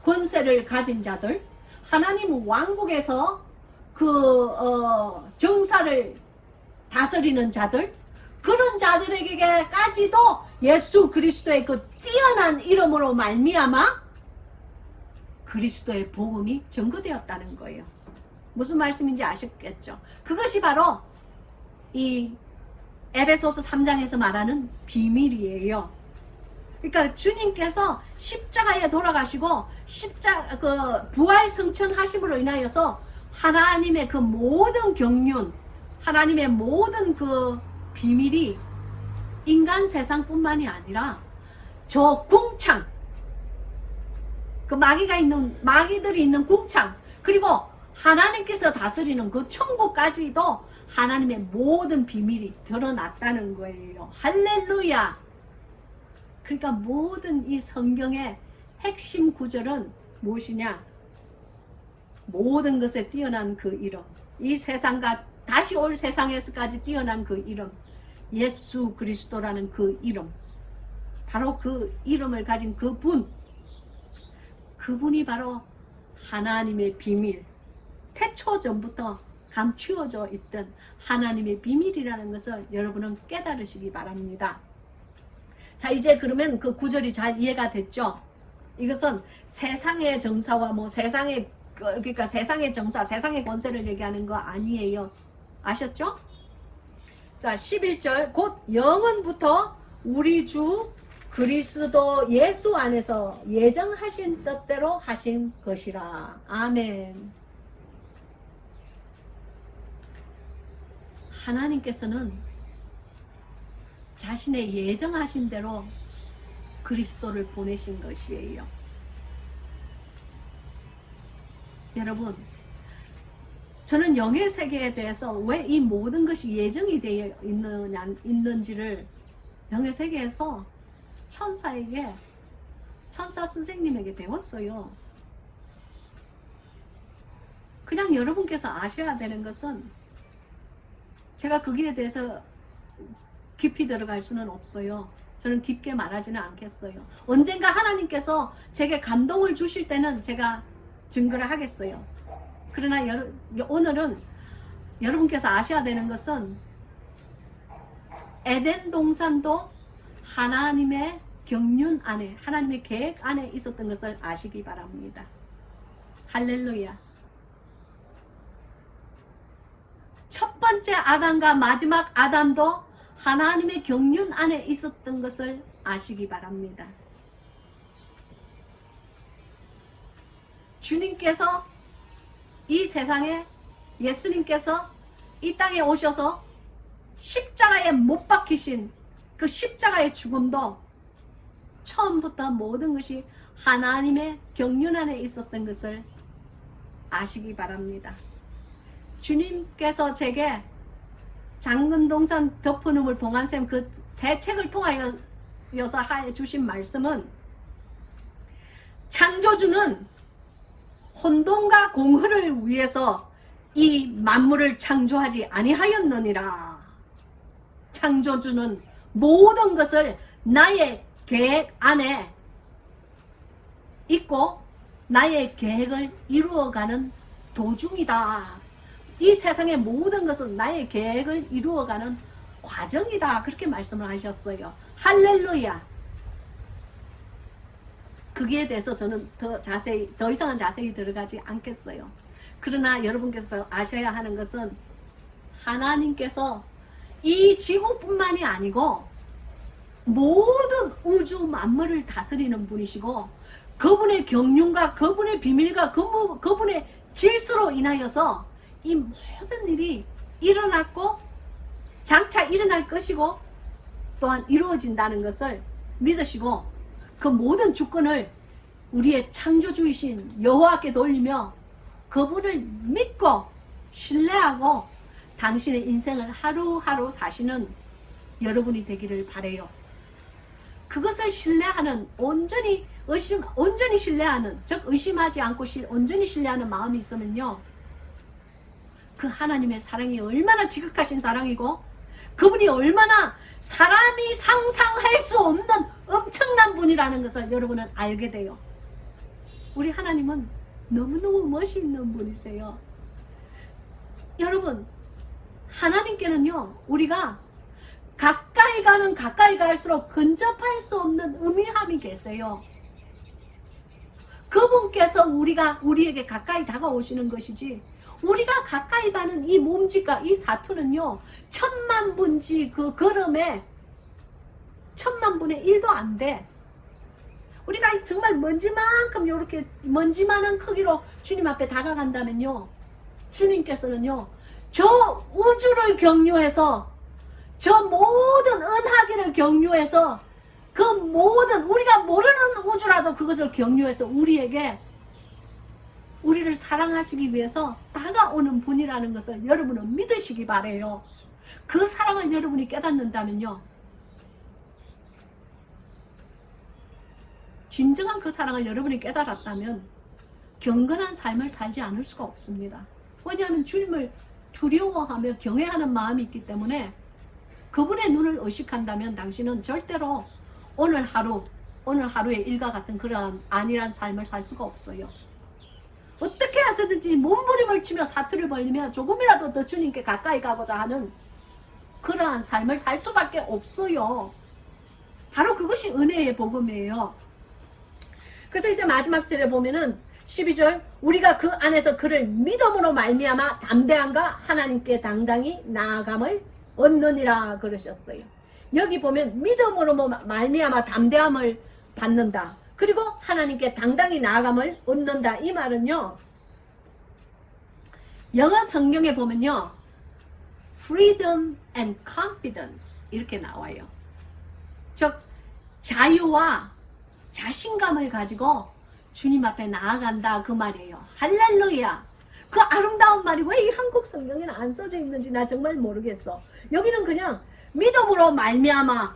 권세를 가진 자들, 하나님 왕국에서 정사를 다스리는 자들, 그런 자들에게까지도 예수 그리스도의 그 뛰어난 이름으로 말미암아 그리스도의 복음이 전거되었다는 거예요. 무슨 말씀인지 아셨겠죠? 그것이 바로 이 에베소서 3장에서 말하는 비밀이에요. 그러니까 주님께서 십자가에 돌아가시고 부활 승천하심으로 인하여서 하나님의 그 모든 경륜, 하나님의 모든 그 비밀이 인간 세상뿐만이 아니라 저 궁창, 그 마귀들이 있는 궁창, 그리고 하나님께서 다스리는 그 천국까지도 하나님의 모든 비밀이 드러났다는 거예요. 할렐루야! 그러니까 모든 이 성경의 핵심 구절은 무엇이냐? 모든 것에 뛰어난 그 이름, 이 세상과 다시 올 세상에서까지 뛰어난 그 이름, 예수 그리스도라는 그 이름, 바로 그 이름을 가진 그분이 바로 하나님의 비밀, 태초전부터 감추어져 있던 하나님의 비밀이라는 것을 여러분은 깨달으시기 바랍니다. 자, 이제 그러면 그 구절이 잘 이해가 됐죠? 이것은 세상의 정사와 그러니까 세상의 정사, 세상의 권세를 얘기하는 거 아니에요. 아셨죠? 자, 11절, 곧 영원부터 우리 주 그리스도 예수 안에서 예정하신 뜻대로 하신 것이라. 아멘. 하나님께서는 자신의 예정하신 대로 그리스도를 보내신 것이에요. 여러분, 저는 영의 세계에 대해서 왜 이 모든 것이 예정이 되어 있는지를 영의 세계에서 천사 선생님에게 배웠어요. 그냥 여러분께서 아셔야 되는 것은, 제가 거기에 대해서 깊이 들어갈 수는 없어요. 저는 깊게 말하지는 않겠어요. 언젠가 하나님께서 제게 감동을 주실 때는 제가 증거를 하겠어요. 그러나 오늘은 여러분께서 아셔야 되는 것은, 에덴 동산도 하나님의 경륜 안에, 하나님의 계획 안에 있었던 것을 아시기 바랍니다. 할렐루야. 첫 번째 아담과 마지막 아담도 하나님의 경륜 안에 있었던 것을 아시기 바랍니다. 주님께서 이 세상에, 예수님께서 이 땅에 오셔서 십자가에 못 박히신 그 십자가의 죽음도 처음부터 모든 것이 하나님의 경륜 안에 있었던 것을 아시기 바랍니다. 주님께서 제게 장근동산 덮어놓을 봉안쌤 그 세 책을 통하여서 해주신 말씀은, 창조주는 혼돈과 공허를 위해서 이 만물을 창조하지 아니하였느니라. 창조주는 모든 것을 나의 계획 안에 있고 나의 계획을 이루어가는 도중이다. 이 세상의 모든 것은 나의 계획을 이루어가는 과정이다. 그렇게 말씀을 하셨어요. 할렐루야. 거기에 대해서 저는 더 이상은 자세히 들어가지 않겠어요. 그러나 여러분께서 아셔야 하는 것은, 하나님께서 이 지구뿐만이 아니고 모든 우주 만물을 다스리는 분이시고, 그분의 경륜과 그분의 비밀과 그분의 질서로 인하여서 이 모든 일이 일어났고 장차 일어날 것이고 또한 이루어진다는 것을 믿으시고, 그 모든 주권을 우리의 창조주이신 여호와께 돌리며 그분을 믿고 신뢰하고 당신의 인생을 하루하루 사시는 여러분이 되기를 바라요. 그것을 신뢰하는, 온전히 신뢰하는, 즉 의심하지 않고 온전히 신뢰하는 마음이 있으면요, 그 하나님의 사랑이 얼마나 지극하신 사랑이고 그분이 얼마나 사람이 상상할 수 없는 엄청난 분이라는 것을 여러분은 알게 돼요. 우리 하나님은 너무너무 멋있는 분이세요. 여러분, 하나님께는요, 우리가 가까이 갈수록 근접할 수 없는 음미함이 계세요. 그분께서 우리에게 가까이 다가오시는 것이지, 우리가 가까이 가는 이 몸짓과 이 사투는요, 1000만분지 그 걸음에 1000만분의 1도 안 돼. 우리가 정말 먼지만큼 이렇게 먼지만한 크기로 주님 앞에 다가간다면요, 주님께서는요, 저 우주를 경유해서, 저 모든 은하계를 경유해서, 그 모든 우리가 모르는 우주라도 그것을 경유해서 우리를 사랑하시기 위해서 다가오는 분이라는 것을 여러분은 믿으시기 바래요. 그 사랑을 여러분이 깨닫는다면요, 진정한 그 사랑을 여러분이 깨달았다면 경건한 삶을 살지 않을 수가 없습니다. 왜냐하면 주님을 두려워하며 경외하는 마음이 있기 때문에 그분의 눈을 의식한다면 당신은 절대로 오늘 하루의 일과 같은 그러한 안일한 삶을 살 수가 없어요. 어떻게 해서든지 몸부림을 치며 사투를 벌리며 조금이라도 더 주님께 가까이 가고자 하는 그러한 삶을 살 수밖에 없어요. 바로 그것이 은혜의 복음이에요. 그래서 이제 마지막 절에 보면은 12절, 우리가 그 안에서 그를 믿음으로 말미암아 담대함과 하나님께 당당히 나아감을 얻느니라 그러셨어요. 여기 보면 믿음으로 말미암아 담대함을 받는다. 그리고 하나님께 당당히 나아감을 얻는다. 이 말은요, 영어 성경에 보면요, freedom and confidence 이렇게 나와요. 즉 자유와 자신감을 가지고 주님 앞에 나아간다 그 말이에요. 할렐루야. 그 아름다운 말이 왜 이 한국 성경에는 안 써져 있는지 나 정말 모르겠어. 여기는 그냥 믿음으로 말미암아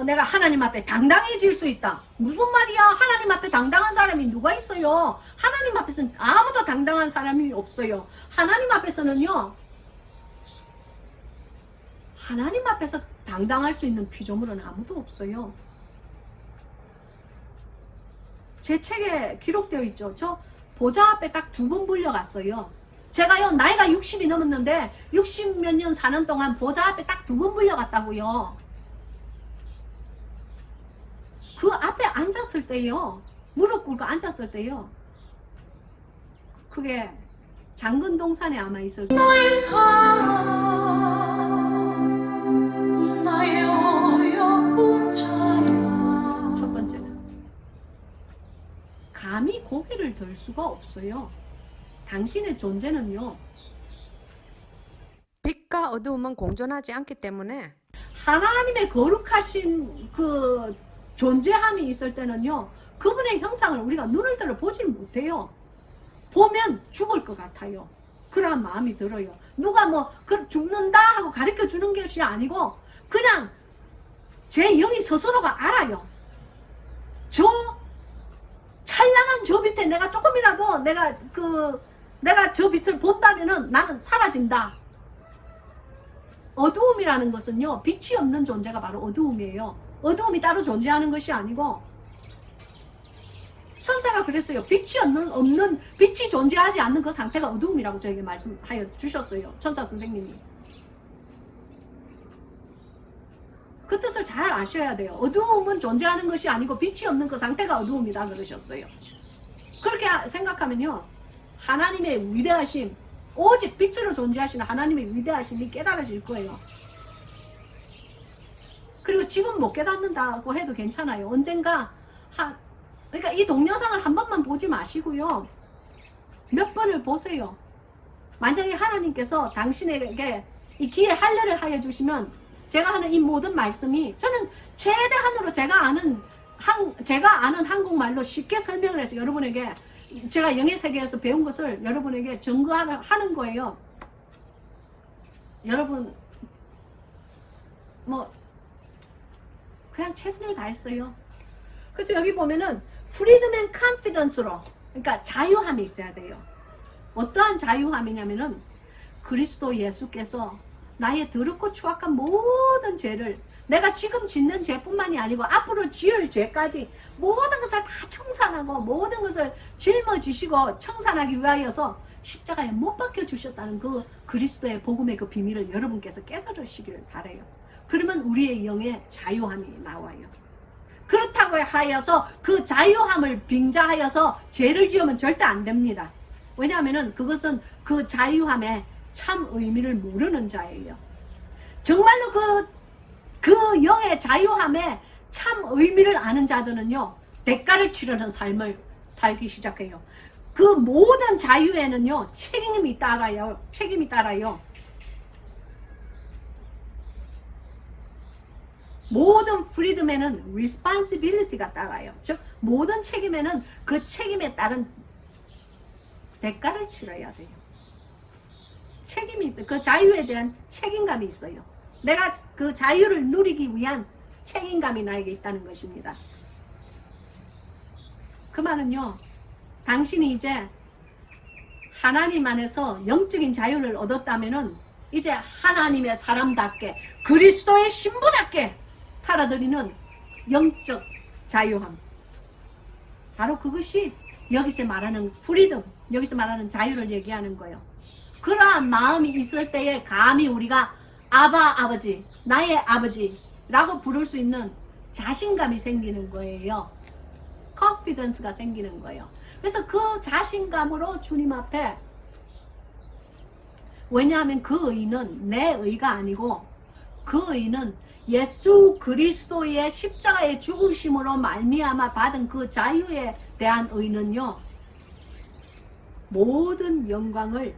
내가 하나님 앞에 당당해질 수 있다. 무슨 말이야? 하나님 앞에 당당한 사람이 누가 있어요? 하나님 앞에서는 아무도 당당한 사람이 없어요. 하나님 앞에서는요, 하나님 앞에서 당당할 수 있는 피조물은 아무도 없어요. 제 책에 기록되어 있죠. 저 보좌 앞에 딱 2번 불려갔어요. 제가요, 나이가 60이 넘었는데 60 몇 년 사는 동안 보좌 앞에 딱 2번 불려갔다고요. 그 앞에 앉았을 때요, 무릎 꿇고 앉았을 때요, 그게 장근동산에 아마 있을 거예요. 나의 사랑 나의 어여쁜 자야. 첫 번째는 감히 고개를 들 수가 없어요. 당신의 존재는요, 빛과 어두움은 공존하지 않기 때문에 하나님의 거룩하신 그 존재함이 있을 때는요, 그분의 형상을 우리가 눈을 들어 보질 못해요. 보면 죽을 것 같아요. 그러한 마음이 들어요. 누가 죽는다 하고 가르쳐 주는 것이 아니고 그냥 제 영이 스스로가 알아요. 저 찬란한 저 빛에 내가 조금이라도 내가 저 빛을 본다면은 나는 사라진다. 어두움이라는 것은요, 빛이 없는 존재가 바로 어두움이에요. 어두움이 따로 존재하는 것이 아니고, 천사가 그랬어요. 빛이 존재하지 않는 그 상태가 어두움이라고 저에게 말씀하여 주셨어요. 천사 선생님이. 그 뜻을 잘 아셔야 돼요. 어두움은 존재하는 것이 아니고 빛이 없는 그 상태가 어두움이다 그러셨어요. 그렇게 생각하면요, 하나님의 위대하심, 오직 빛으로 존재하시는 하나님의 위대하심이 깨달아질 거예요. 그리고 지금 못 깨닫는다고 해도 괜찮아요. 언젠가 그러니까 이 동영상을 한 번만 보지 마시고요, 몇 번을 보세요. 만약에 하나님께서 당신에게 이 기회 할례를 하여 주시면 제가 하는 이 모든 말씀이, 저는 최대한으로 제가 아는 한국말로 쉽게 설명을 해서 여러분에게, 제가 영의 세계에서 배운 것을 여러분에게 증거하는 거예요. 여러분 그냥 최선을 다했어요. 그래서 여기 보면은 freedom and confidence로, 그러니까 자유함이 있어야 돼요. 어떠한 자유함이냐면은 그리스도 예수께서 나의 더럽고 추악한 모든 죄를, 내가 지금 짓는 죄뿐만이 아니고 앞으로 지을 죄까지 모든 것을 다 청산하고 모든 것을 짊어지시고 청산하기 위하여서 십자가에 못 박혀 주셨다는 그 그리스도의 복음의 그 비밀을 여러분께서 깨달으시길 바라요. 그러면 우리의 영에 자유함이 나와요. 그렇다고 하여서 그 자유함을 빙자하여서 죄를 지으면 절대 안 됩니다. 왜냐하면은 그것은 그 자유함의 참 의미를 모르는 자예요. 정말로 그 영의 자유함의 참 의미를 아는 자들은요, 대가를 치르는 삶을 살기 시작해요. 그 모든 자유에는요, 책임이 따라요. 모든 프리덤에는 responsibility가 따라요. 즉, 모든 책임에는 그 책임에 따른 대가를 치러야 돼요. 책임이 있어요. 그 자유에 대한 책임감이 있어요. 내가 그 자유를 누리기 위한 책임감이 나에게 있다는 것입니다. 그 말은요, 당신이 이제 하나님 안에서 영적인 자유를 얻었다면은 이제 하나님의 사람답게 그리스도의 신부답게 살아들이는 영적 자유함, 바로 그것이 여기서 말하는 프리덤, 여기서 말하는 자유를 얘기하는 거예요. 그러한 마음이 있을 때에 감히 우리가 아버지, 나의 아버지라고 부를 수 있는 자신감이 생기는 거예요. confidence가 생기는 거예요. 그래서 그 자신감으로 주님 앞에, 왜냐하면 그 의는 내 의가 아니고 그 의는 예수 그리스도의 십자가의 죽으심으로 말미암아 받은 그 자유에 대한 의는요, 모든 영광을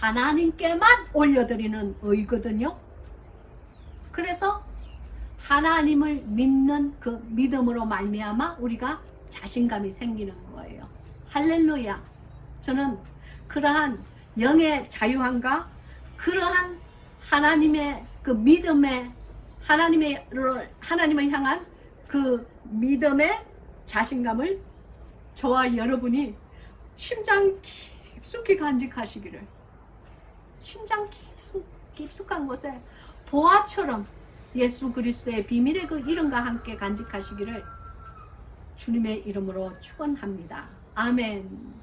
하나님께만 올려드리는 의거든요. 그래서 하나님을 믿는 그 믿음으로 말미암아 우리가 자신감이 생기는 거예요. 할렐루야. 저는 그러한 영의 자유함과 그러한 하나님의 그 믿음의 하나님을 향한 그 믿음의 자신감을 저와 여러분이 심장 깊숙이 간직하시기를, 심장 깊숙한 곳에 보화처럼 예수 그리스도의 비밀의 그 이름과 함께 간직하시기를 주님의 이름으로 축원합니다. 아멘.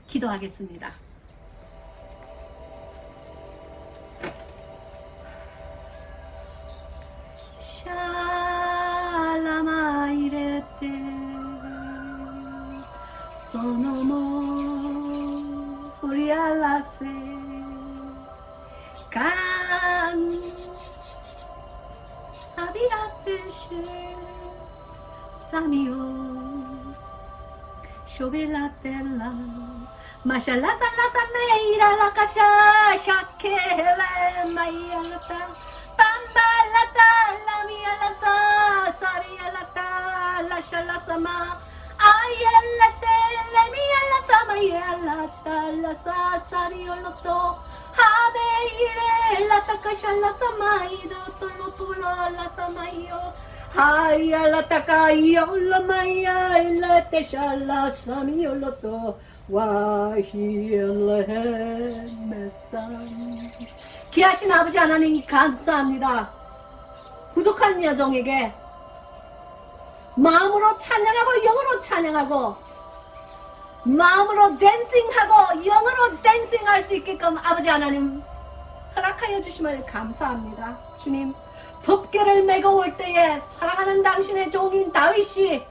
기도하겠습니다. 샬라마 이레테 소노모 후리알라세 간 아비아테시 사미오 쇼빌라텔라 마샬라살라사네이라라카샤 샤케레 마이알라타 빰발라타 라미알라사 사리알라타 라샬라사마 아이알라테 레미알라사 마이알라타 라사 사리올로토 하메이레 라타카샬라사마이도 톨로토로라사마이요 하이알라타카이올라마이야 일라테샬라사미올로토 와히엘레메산. 귀하신 아버지 하나님 감사합니다. 부족한 여종에게 마음으로 찬양하고 영으로 찬양하고 마음으로 댄싱하고 영으로 댄싱할 수 있게끔 아버지 하나님 허락하여 주심을 감사합니다. 주님, 법궤를 메고 올 때에 사랑하는 당신의 종인 다윗이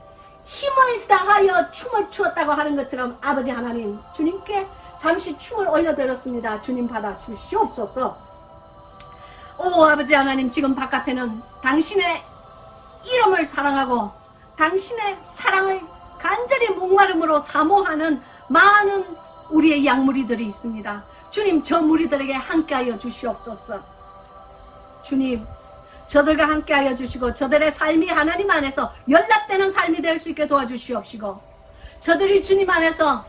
힘을 다하여 춤을 추었다고 하는 것처럼 아버지 하나님, 주님께 잠시 춤을 올려드렸습니다. 주님 받아 주시옵소서. 오 아버지 하나님, 지금 바깥에는 당신의 이름을 사랑하고 당신의 사랑을 간절히 목마름으로 사모하는 많은 우리의 양무리들이 있습니다. 주님, 저 무리들에게 함께하여 주시옵소서. 주님, 저들과 함께하여 주시고 저들의 삶이 하나님 안에서 연락되는 삶이 될 수 있게 도와주시옵시고, 저들이 주님 안에서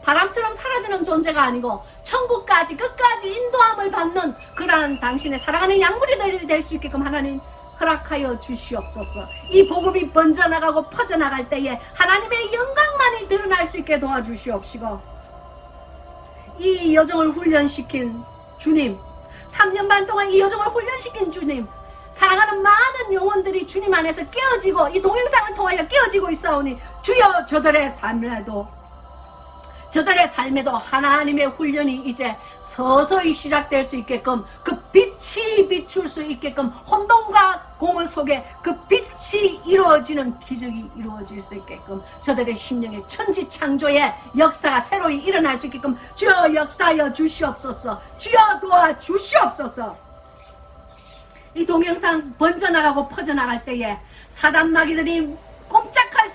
바람처럼 사라지는 존재가 아니고 천국까지 끝까지 인도함을 받는 그러한 당신의 사랑하는 양무리들이 될 수 있게끔 하나님 허락하여 주시옵소서. 이 복음이 번져나가고 퍼져나갈 때에 하나님의 영광만이 드러날 수 있게 도와주시옵시고, 이 여정을 훈련시킨 주님, 3년 반 동안 이 여정을 훈련시킨 주님, 사랑하는 많은 영혼들이 주님 안에서 깨어지고 이 동영상을 통하여 깨어지고 있사오니 주여 저들의 삶에도 저들의 삶에도 하나님의 훈련이 이제 서서히 시작될 수 있게끔, 그 빛이 비출 수 있게끔, 혼돈과 공허 속에 그 빛이 이루어지는 기적이 이루어질 수 있게끔, 저들의 심령의 천지창조의 역사가 새로이 일어날 수 있게끔 주여 역사하여 주시옵소서. 주여 도와주시옵소서. 이 동영상 번져나가고 퍼져나갈 때에 사단 마귀들이 꼼짝할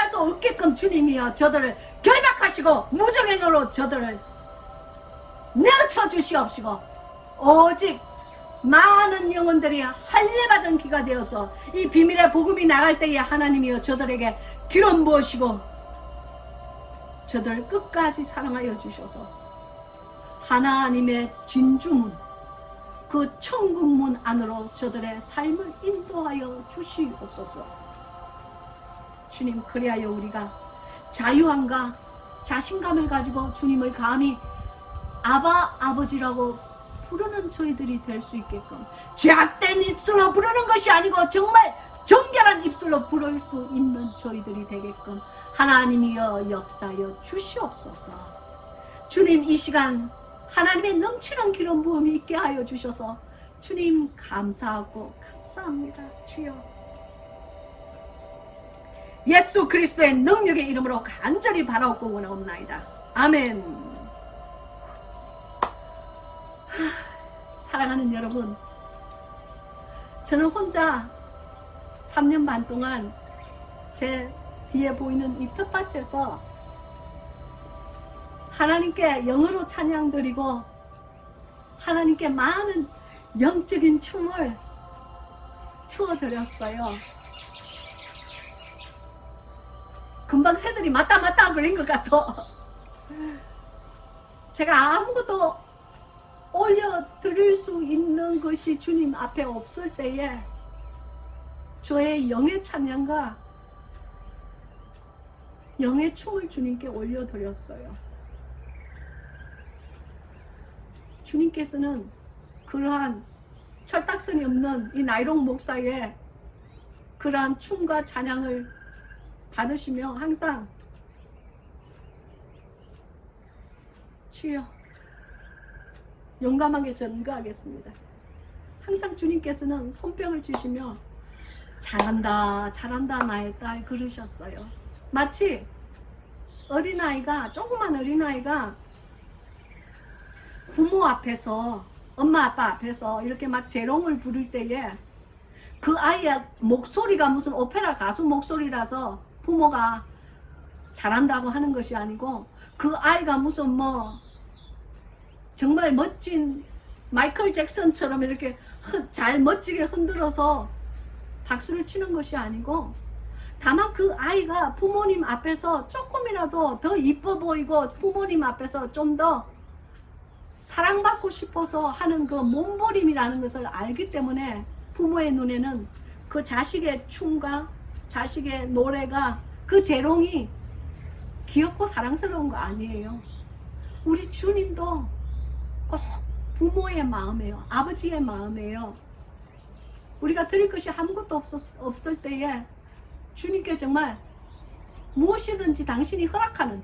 수 없게끔 주님이여 저들을 결박하시고 무정행으로 저들을 내쳐 주시옵시고, 오직 많은 영혼들이 할례받은 기가 되어서 이 비밀의 복음이 나갈 때에 하나님이여 저들에게 기름 부으시고 저들을 끝까지 사랑하여 주셔서 하나님의 진주문, 그 천국문 안으로 저들의 삶을 인도하여 주시옵소서. 주님, 그리하여 우리가 자유함과 자신감을 가지고 주님을 감히 아바 아버지라고 부르는 저희들이 될 수 있게끔, 죄악된 입술로 부르는 것이 아니고 정말 정결한 입술로 부를 수 있는 저희들이 되게끔 하나님이여 역사하여 주시옵소서. 주님, 이 시간 하나님의 넘치는 기름 부음이 있게 하여 주셔서 주님 감사하고 감사합니다. 주여, 예수 그리스도의 능력의 이름으로 간절히 바라옵고 원하옵나이다. 아멘. 사랑하는 여러분, 저는 혼자 3년 반 동안 제 뒤에 보이는 이 텃밭에서 하나님께 영어로 찬양드리고 하나님께 많은 영적인 춤을 추어드렸어요. 금방 새들이 맞다 그런 것 같아. 제가 아무것도 올려드릴 수 있는 것이 주님 앞에 없을 때에 저의 영의 찬양과 영의 춤을 주님께 올려드렸어요. 주님께서는 그러한 철딱선이 없는 이 나이롱 목사의 그러한 춤과 찬양을 받으시며 항상 주여 용감하게 전가하겠습니다. 항상 주님께서는 손뼉을 치시며 잘한다 잘한다 나의 딸 그러셨어요. 마치 어린아이가, 조그만 어린아이가 부모 앞에서, 엄마 아빠 앞에서 이렇게 막 재롱을 부를 때에 그 아이의 목소리가 무슨 오페라 가수 목소리라서 부모가 잘한다고 하는 것이 아니고, 그 아이가 무슨 뭐 정말 멋진 마이클 잭슨처럼 이렇게 잘 멋지게 흔들어서 박수를 치는 것이 아니고, 다만 그 아이가 부모님 앞에서 조금이라도 더 이뻐 보이고 부모님 앞에서 좀 더 사랑받고 싶어서 하는 그 몸부림이라는 것을 알기 때문에 부모의 눈에는 그 자식의 춤과 자식의 노래가, 그 재롱이 귀엽고 사랑스러운 거 아니에요. 우리 주님도 꼭 부모의 마음이에요. 아버지의 마음이에요. 우리가 드릴 것이 아무것도 없을 때에 주님께 정말 무엇이든지 당신이 허락하는,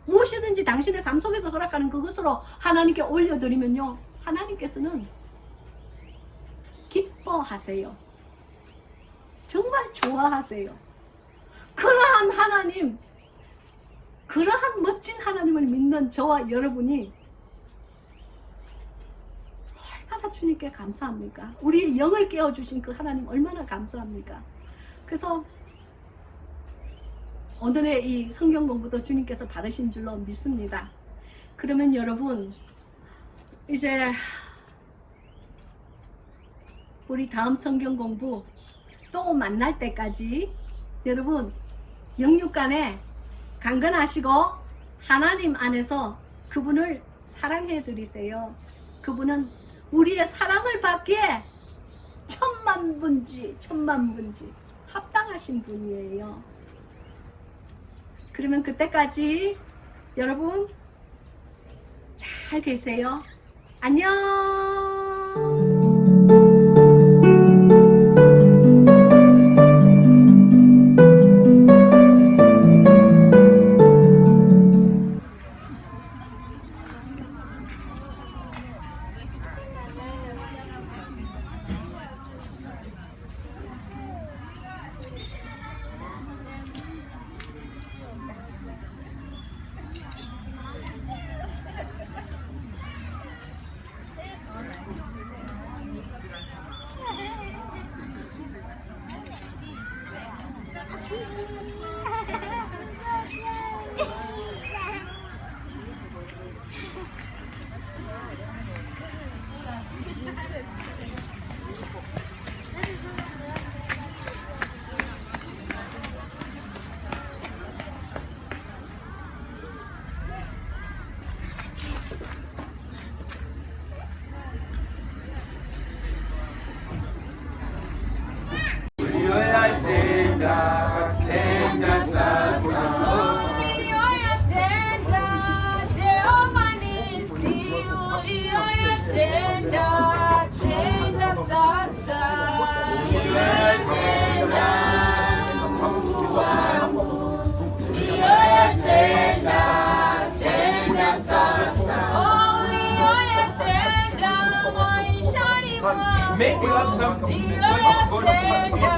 무엇이든지 당신의 삶 속에서 허락하는 그것으로 하나님께 올려드리면요, 하나님께서는 기뻐하세요. 정말 좋아하세요. 그러한 하나님, 그러한 멋진 하나님을 믿는 저와 여러분이 얼마나 주님께 감사합니까? 우리의 영을 깨워주신 그 하나님 얼마나 감사합니까? 그래서 오늘의 이 성경 공부도 주님께서 받으신 줄로 믿습니다. 그러면 여러분, 이제 우리 다음 성경 공부 또 만날 때까지 여러분 영육간에 강건하시고 하나님 안에서 그분을 사랑해 드리세요. 그분은 우리의 사랑을 받기에 천만분지 합당하신 분이에요. 그러면 그때까지 여러분 잘 계세요. 안녕. Make me love something.